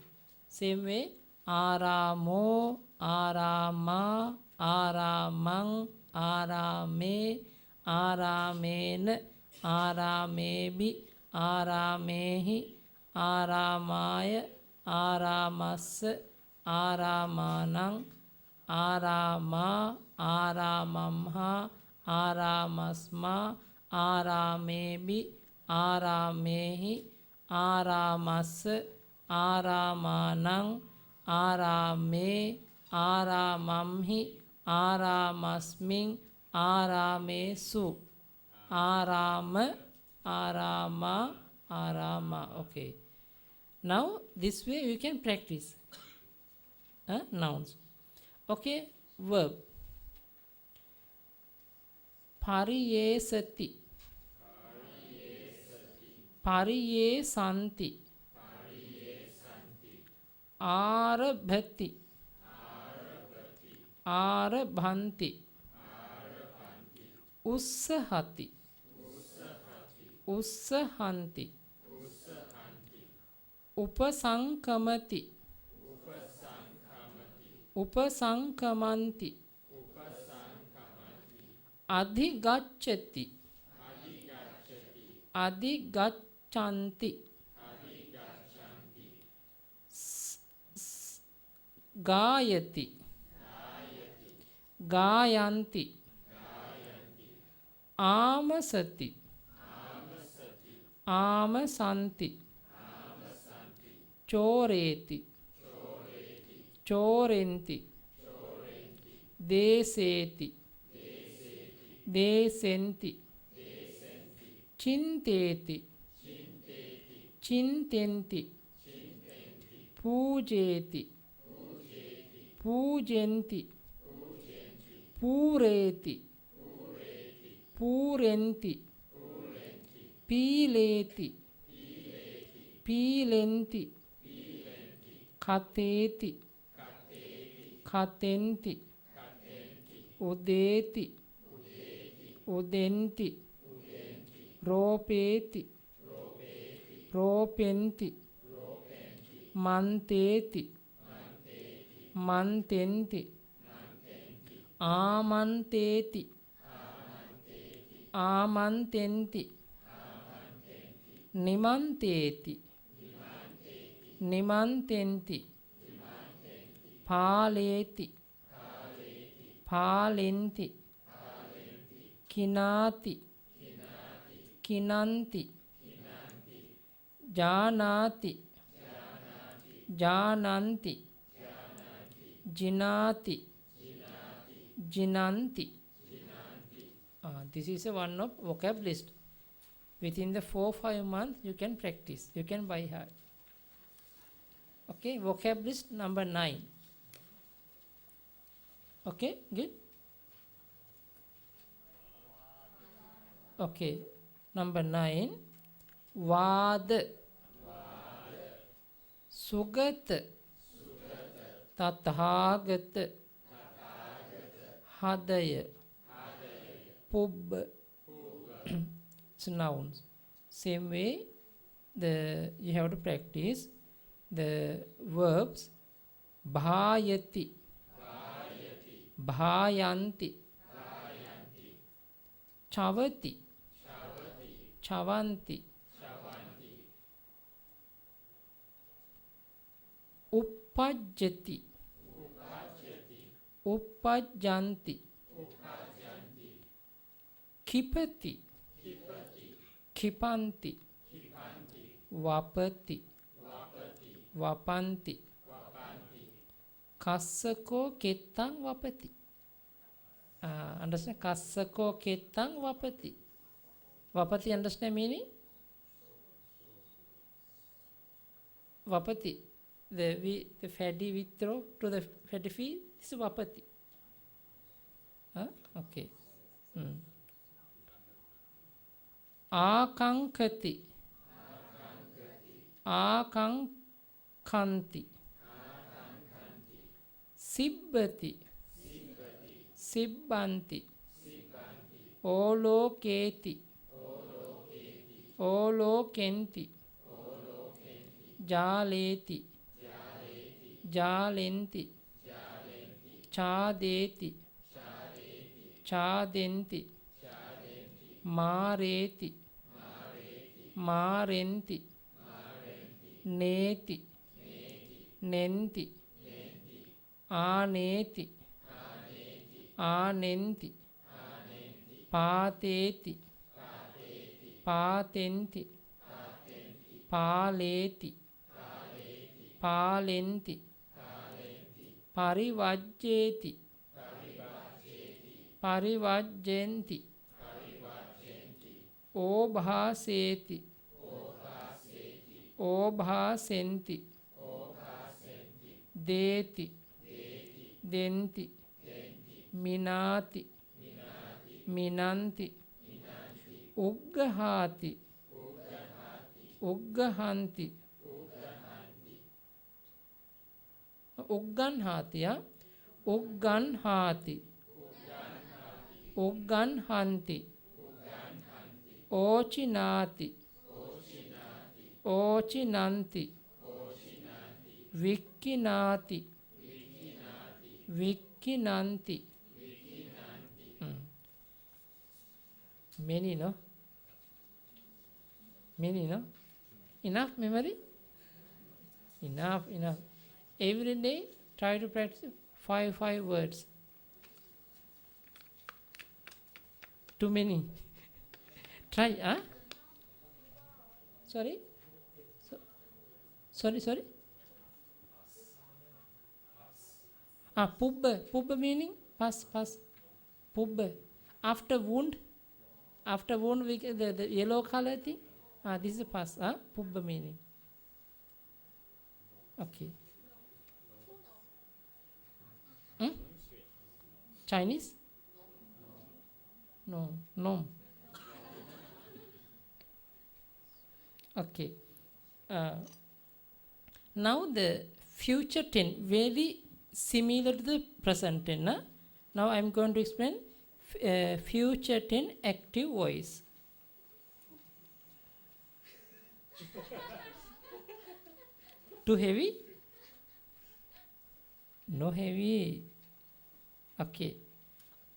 S1: Same way, aramo, arama, aramang, arame, aramen, aramebi, aramehi, aramaya, aramas, aramanang, arama, aramamha, aramasma, aramebi, aramehi, aramas, aramanang, arame, aramamhi, aramasming, aramesu, arama, arama, arama. Okay. Now this way you can practice nouns. Okay. Verb. Pariyesati. Pariyesanti. Arabhati. Arabhanti. Ussahati. Ussahanti. උපසංකමති උපසංකමන්ති අධිගච්ඡති අධිගච්ඡanti ගායති ගායන්ති ආමසති ආමසන්ති චෝරේති චෝරෙන්ති දේසේති දේසෙන්ති චින්තේති චින්තෙන්ති පූජේති පූජෙන්ති පූරේති පූරෙන්ති පීලේති පීලෙන්ති කතේති කතෙන්ති උදේති උදෙන්ති රෝපේති රෝපෙන්ති මන්තේති මන්තෙන්ති ආමන්තේති ආමන්තෙන්ති නිමන්තේති නිමන්තෙන්ති පාලේති පාලෙන්ති කිනාති කිනන්ති ජානාති ජානන්ති ජිනාති ජිනන්ති. This is a one of vocab list. Within the 4-5 months you can practice, you can by heart. Okay, vocab list number 9. Okay, good. Okay, number 9. Vada Sugata Tathagata Hadaya Pubba. It's nouns. Same way you have to practice the verbs bhayati, bhayanti, chavati, chavanti, uppajjati, uppajjanti, kipati, kipanti, vapati, vapanti, kassako kettang vapati. Understand? Kassako kettang vapati. Vapati, understand meaning? Vapati. The fatty withdraw to the fatty feed. This is vapati. Okay. Akankati, akankanti, sibbati, sibbanti, oloketi, olokenti, jaleti, jalenti, chadeti, chadenti, mareti, marenti, neti, nenti, aneti, anenti, pateti, patenti, paleti, palenti, parivajjeti, parivajjenti, obhaseti, obhasenti, deti, denti, minati, minanti, uggahati, uggahanti, ugganhati, ugganhati, ugganhanti, ochinati, ochinanti, Vikinati. Vikinanti. Many, no? Many, no? Enough memory? Enough. Every day, try to practice five words. Too many. Try, huh? Sorry? Sorry? Pubba. Pubba meaning? Pass. Pubba. After wound, we get the yellow color thing. This is a pass. Pubba meaning. Okay. Chinese? No. Okay. Now the future tense, very similar to the present tense. Now I am going to explain future tense active voice. Too heavy? No heavy. Okay.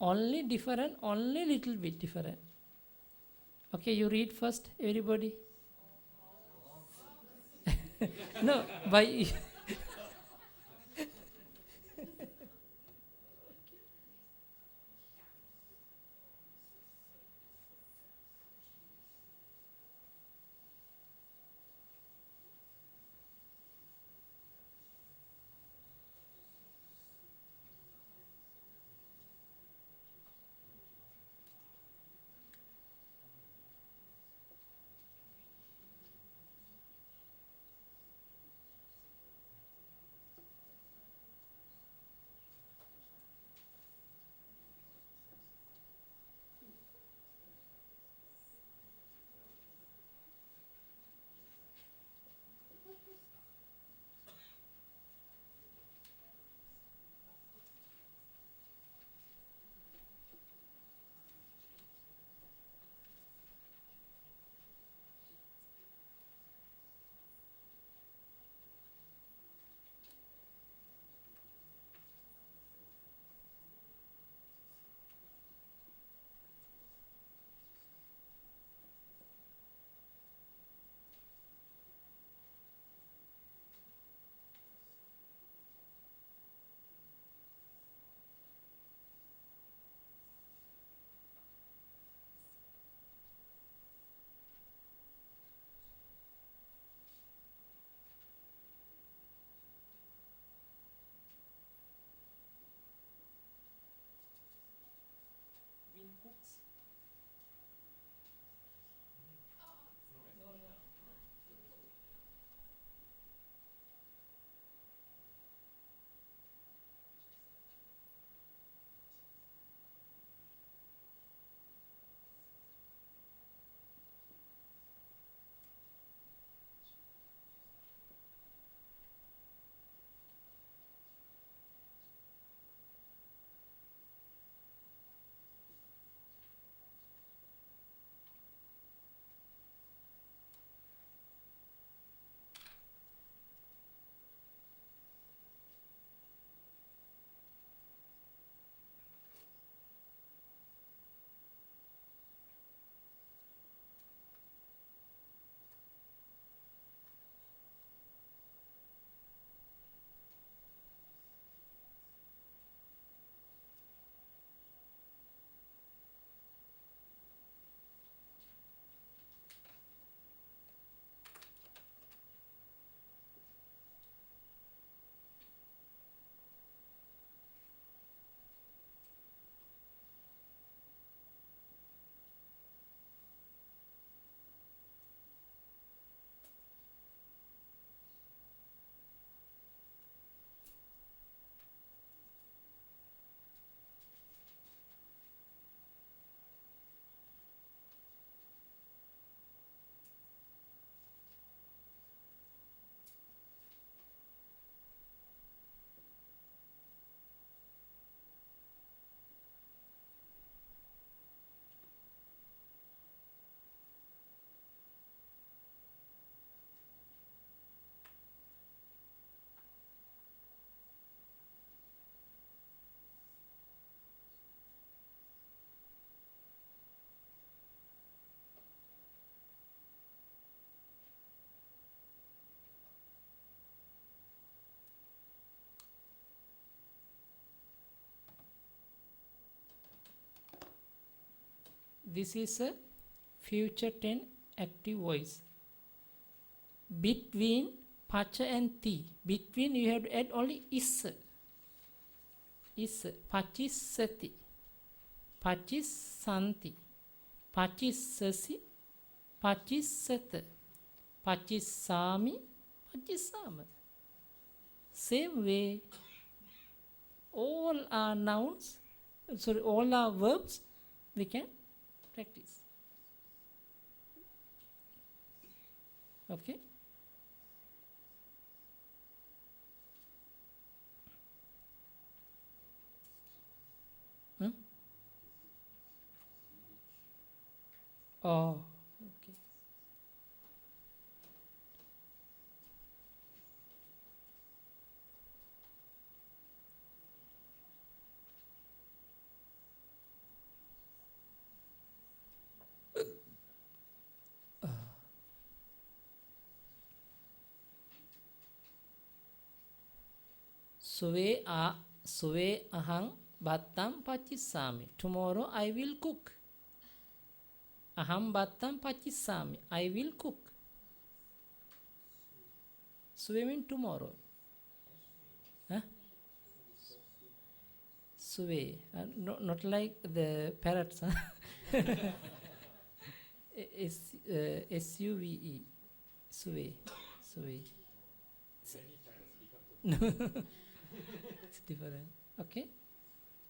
S1: Only different, only little bit different. Okay, you read first, everybody. No, by this is a future tense active voice. Between pacha and ti, between you have to add only is. Is pachisati, pachisanti, pachisasi, pachisata, pachisami, pachisama. Same way, all are nouns, sorry, all are verbs we can practice. Okay. Oh, okay. Suve ahang battam pachisami. Tomorrow I will cook. Aham battam pachisami. I will cook. Suve means tomorrow. Huh? Suve. Not like the parrots. Huh? S-U-V-E. Suve. Suve. No. It's different. Okay.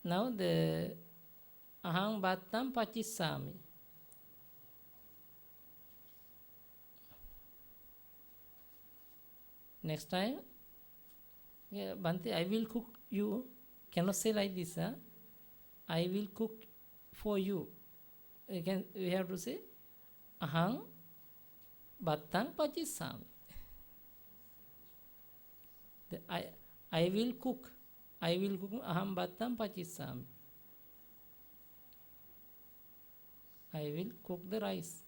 S1: Now the ahang battam pachisami. Next time, yeah, Bante, I will cook you. Cannot say like this, huh? I will cook for you. We have to say ahang battam pachisami. I will cook. I will cook aham battam pachisami. I will cook the rice.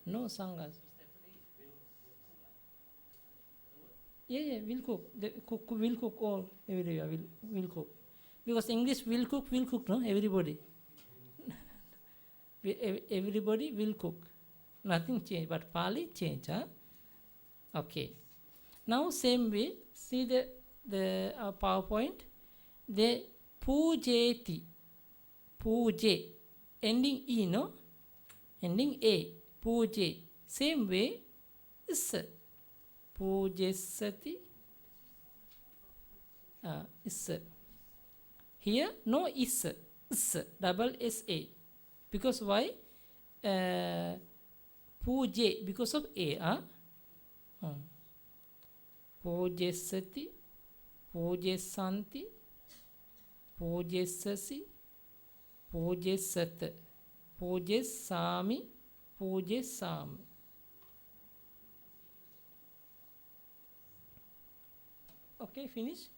S1: No sangas. Yeah, will cook. Will cook all. Everywhere will cook. Because English will cook, no? Everybody. Everybody will cook. Nothing change, but Pali change, huh? Okay. Now same way, see the PowerPoint. The pujeti, puje, ending e, no? Ending a, puje. Same way, is pujesati, is. Here no is, double sa. Because why? Puje, because of a, huh? Pujesati, pujesanti, pujesasi, pujesat, pujesami, pujesam. Okay, finish.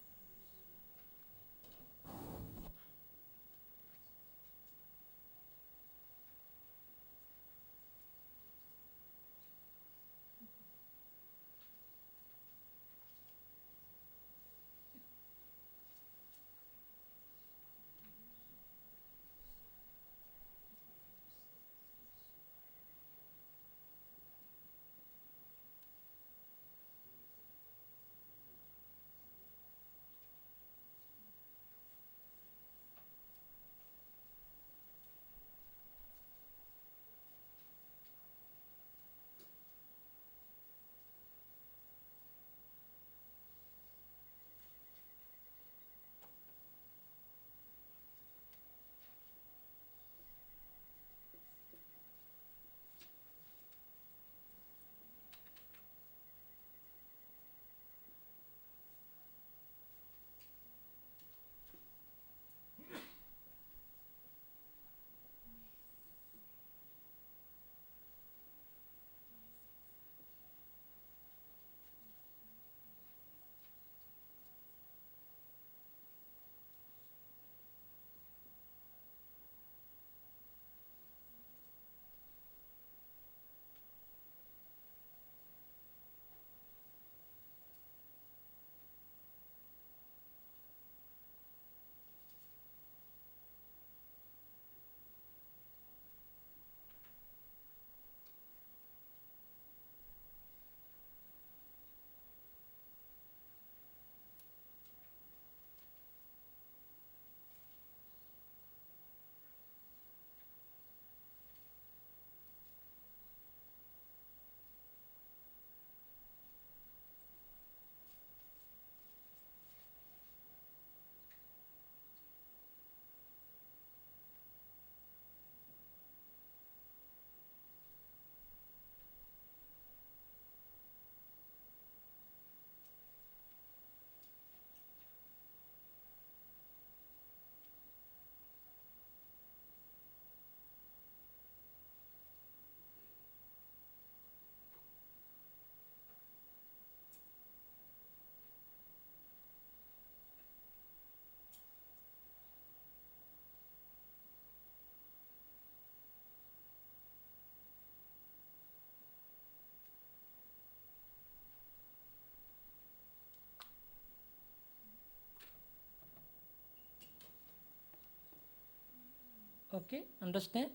S1: Okay, understand?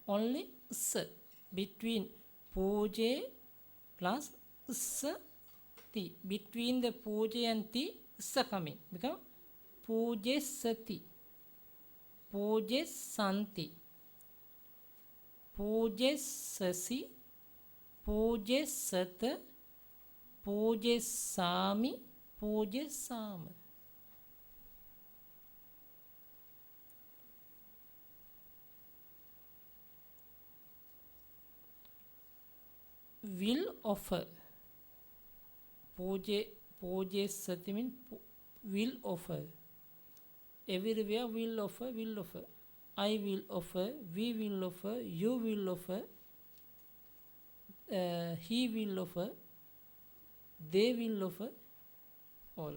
S1: Only s between puja plus s ti. Between the puja and ti, s coming. Become puja sati, puja santi, puja sasi, puja sat, puja sami, puja sam. Will offer. Puja sati means will offer. Everywhere will offer, will offer. I will offer, we will offer, you will offer, he will offer, they will offer, all.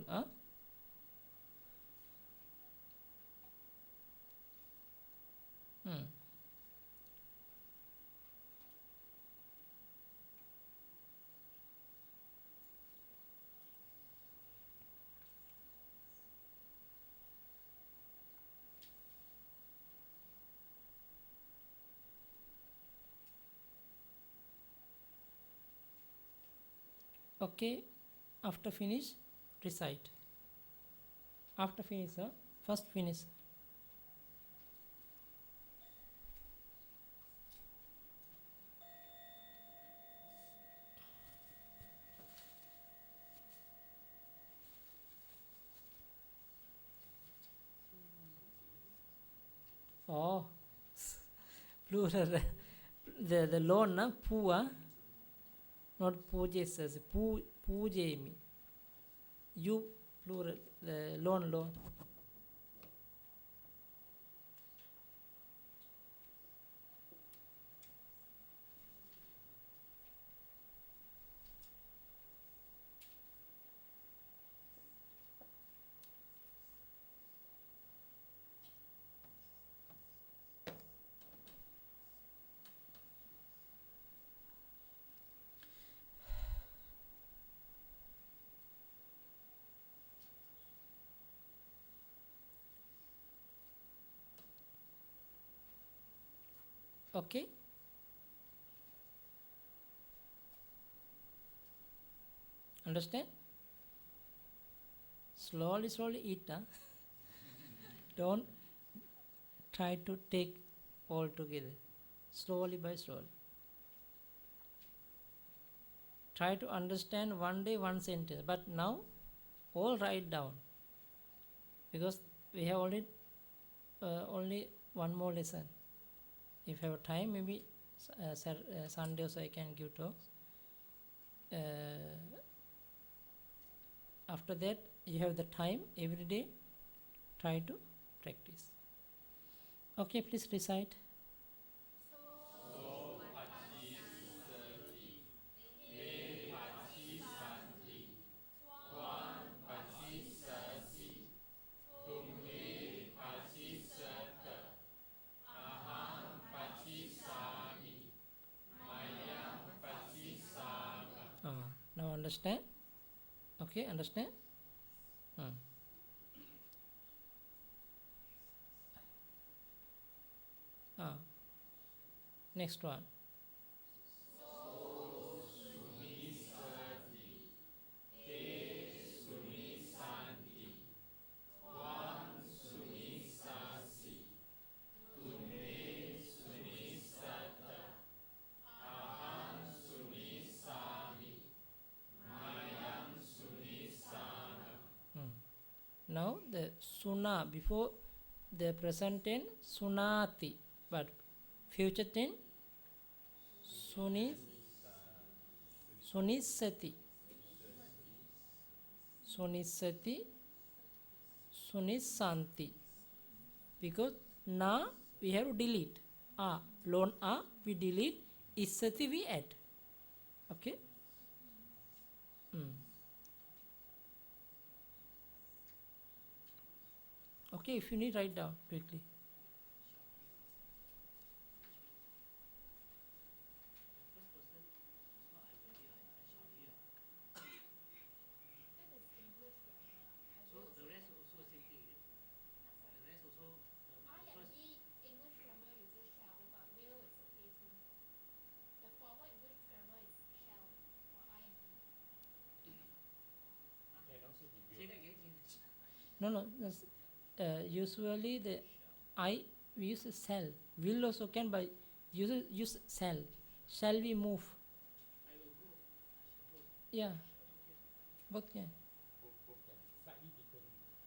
S1: Okay, after finish, recite. After finish, first finish. Oh, plural. The loan, poo, not poojesas, poojemi. You, plural, the loan. Okay, understand? Slowly eat. Don't try to take all together. Slowly by slowly. Try to understand one day one sentence, but now all write down, because we have only one more lesson. If I have time, maybe Sunday also I can give talks. After that, you have the time every day. Try to practice. Okay, please recite. Now understand? Okay, understand? Next one. Now the suna, before the present tense sunati, but future tense sunisati, sunisanti. Because na we have to delete. Loan we delete, isati we add. Okay. Okay, if you need, write down quickly.
S2: That is English grammar. I will also. I and E English
S1: No. Usually the I we use shall. Will also can, but use shall. Shall we move? Yeah, both can.
S3: Both can. Slightly different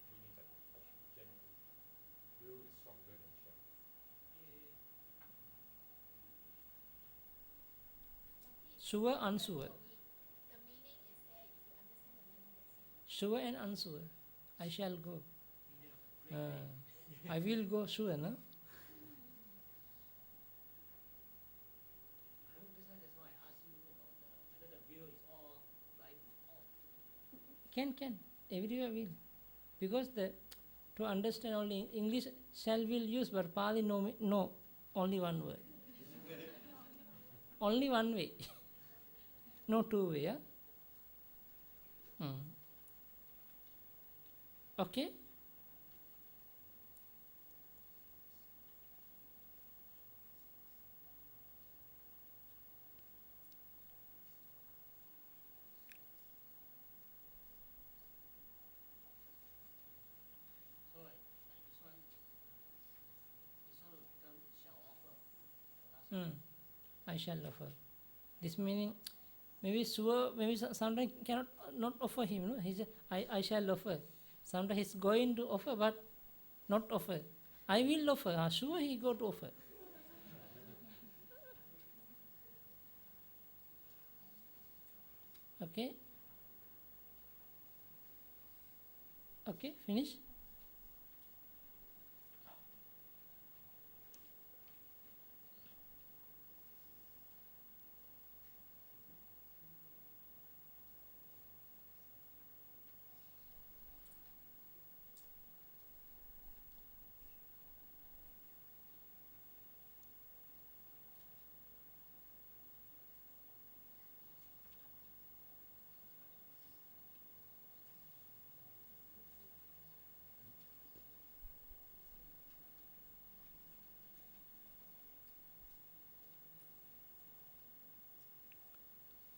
S3: meaning, but generally. Will is stronger than shall.
S1: Sure, unsure.
S2: The meaning is there. If you understand the meaning, that's it.
S1: Sure and unsure. I shall go. I will go. Sure, no. Can everywhere will, because the to understand only English shall will use, but Pali no only one word, only one way, no two way. Yeah. Okay. I shall offer. This meaning maybe sure, maybe sometimes cannot not offer him. No, he said I shall offer. Sometimes he's going to offer, but not offer. I will offer. Sure, he go to offer. Okay. Okay, finish.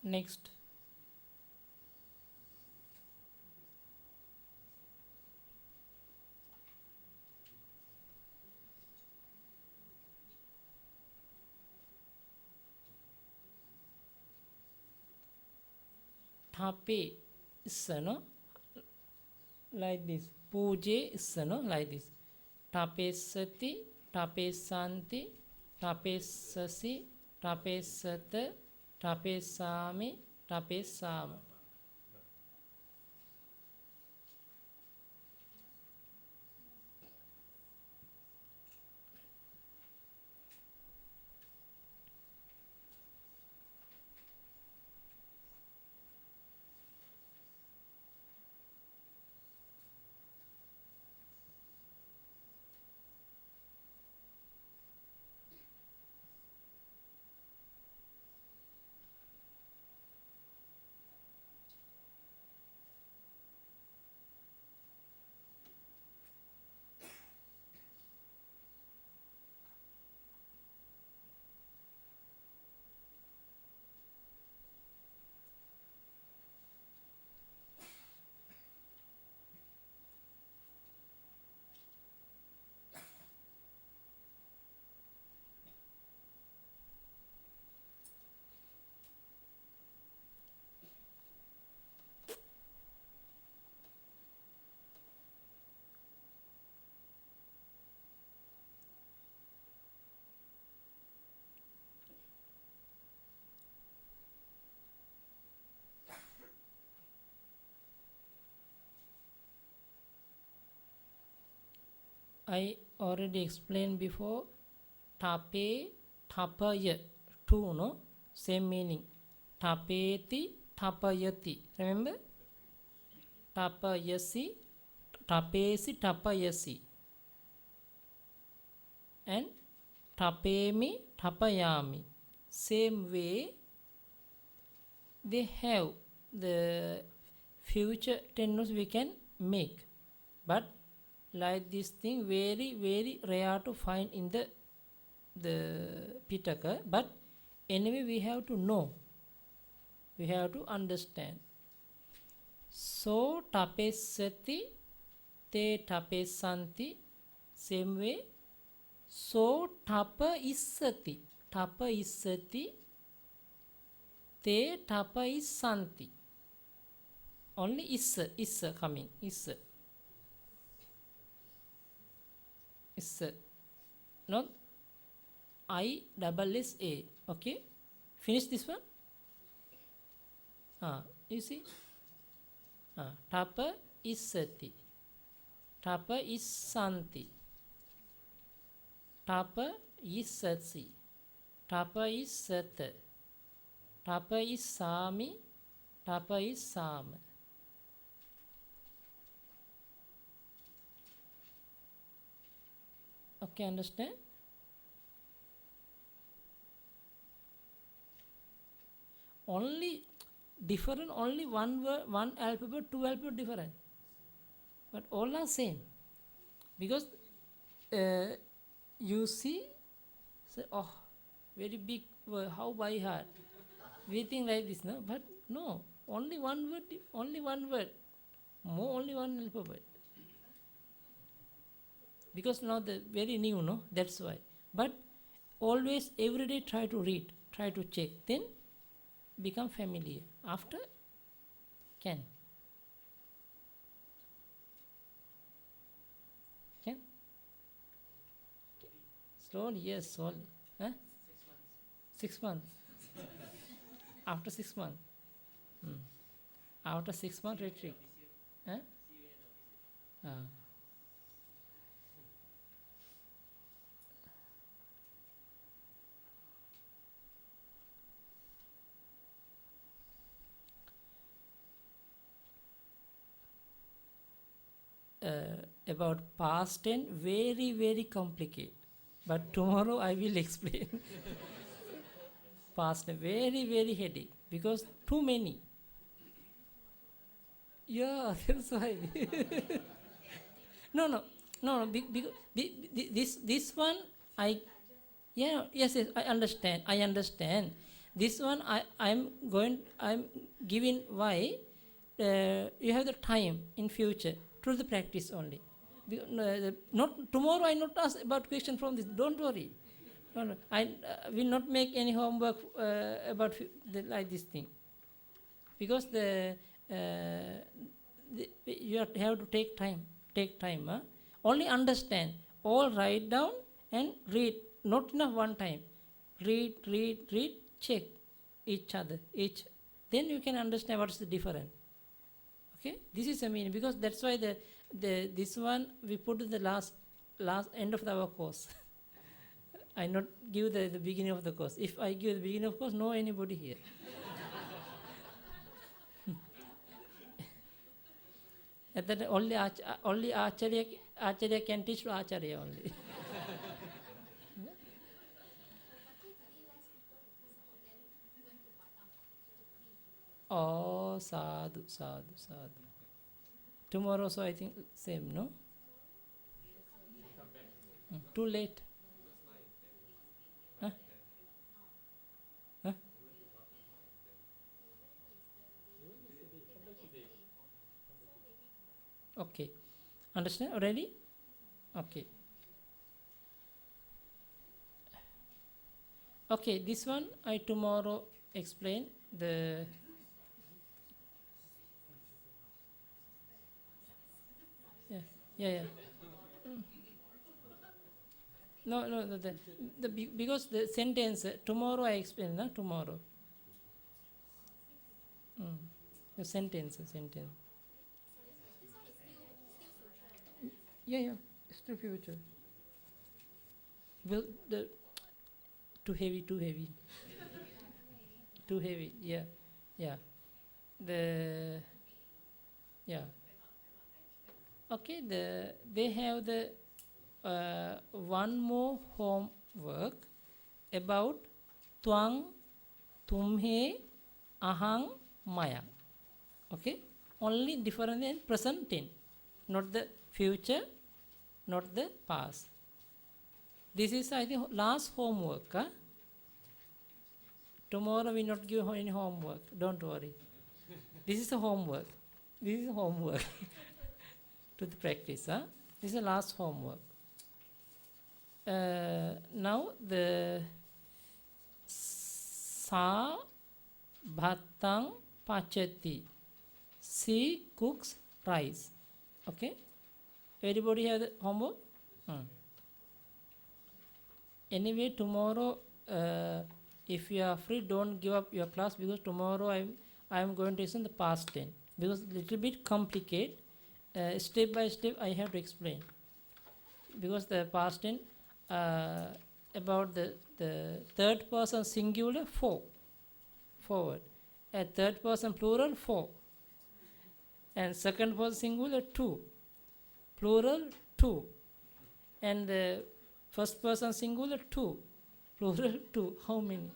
S1: Next. Tape is no like this. Puje is no like this. Tapesati, tapesanti, tapesasi, tapesata, tapesami, tapesama. I already explained before. Tape, tapaya, two, no? Same meaning. Tapeti, tapayati. Remember? Tapayasi, tapesi, tapayasi. And tapemi, tapayami. Same way, they have the future tense we can make. But like this thing, very rare to find in the Pitaka. But anyway, we have to know. We have to understand. So tapesati, te tapesanti. Same way. So tapa issati. Tapa issati. Te tapa issanti. Only issa coming. Issa. Not I double S A. Okay. Finish this one. You see. Tapa issati. Tapa issanti. Tapa issatsi. Tapa issata. Tapa issami. Tapa issama. Okay, understand? Only different, only one word, one alphabet, two alphabet different. But all are same. Because you see, say, oh, very big word, how by heart? We think like this, no? But no, only one word, more only one alphabet. Because now the very new, no? That's why. But always, every day try to read, try to check. Then become familiar. After, can. Can? Slowly, yes, slowly. Huh? 6 months. After 6 months. After 6 months retreat. Huh? About past tense, very, very complicated. But tomorrow I will explain. Past tense, very, very headache. Because too many. Yeah, that's why. No. This one, yes, I understand. This one, I'm giving why. You have the time in future. Through the practice only. Not tomorrow I not ask about question from this. Don't worry. No. I will not make any homework about like this thing. Because you have to take time. Huh? Only understand. All write down and read. Not enough one time. Read. Check each other. Then you can understand what's the difference. Okay, this is the meaning, because that's why this one we put in the last end of our course. I not give the beginning of the course. If I give the beginning of course, no anybody here. And then only Acharya can teach to Acharya only. Oh, sadhu. Tomorrow, so I think same, no? Too late. Huh? Okay. Understand already? Okay. Okay, this one I tomorrow explain the. Yeah. No, because the sentence tomorrow I explain, na tomorrow. The sentence. Yeah, still future. Well, too heavy. Too heavy. Yeah. Okay, they have the one more homework about Twang, Tumhe, Ahang, Maya. Okay, only different in present tense, not the future, not the past. This is, I think, last homework. Huh? Tomorrow we not give any homework. Don't worry. This is a homework. to the practice. Huh? This is the last homework. Now the sa bhatang pachati. She cooks rice. Okay? Everybody have the homework? Anyway, tomorrow, if you are free, don't give up your class, because tomorrow I am going to listen the past tense, because little bit complicated. Step by step I have to explain, because the past tense about the third person singular 4 forward, and third person plural 4, and second person singular 2, plural 2, and the first person singular 2, plural 2. How many?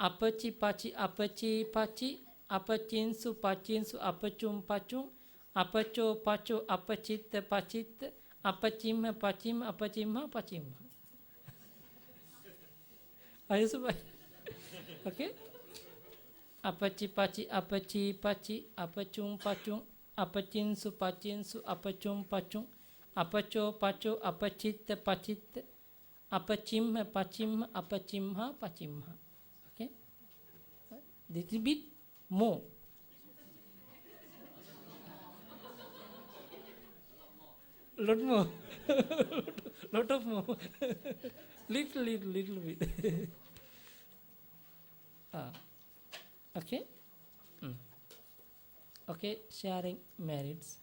S1: Apachi pachi, apachi pachi, apachinsu pachinsu, apachum pachum, apacho pacho, apachit pachit, apachim pachim, apachimha pachimha. Are you surprised? Okay? Apachi pachi, apachi pachi, apachum pachum, apachinsu pachinsu, apachum pachum, apacho pacho, apachit pachit, apachim pachim, apachimha pachimha. Okay? Little bit more. Lot more. Lot of more. little bit. Okay? Okay, sharing merits.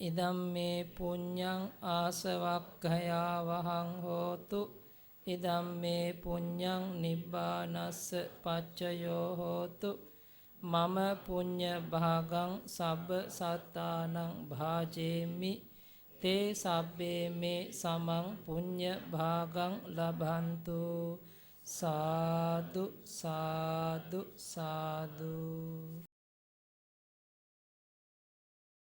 S1: Idam me punyang asavakkaya vahang hotu. Idam me punyang nibbanas paccayo hotu. Mama punya bhagang sabba sattanang bhajemi. Te sabbe me samang punya bhagang labhantu. Sadhu, sadhu, sadhu.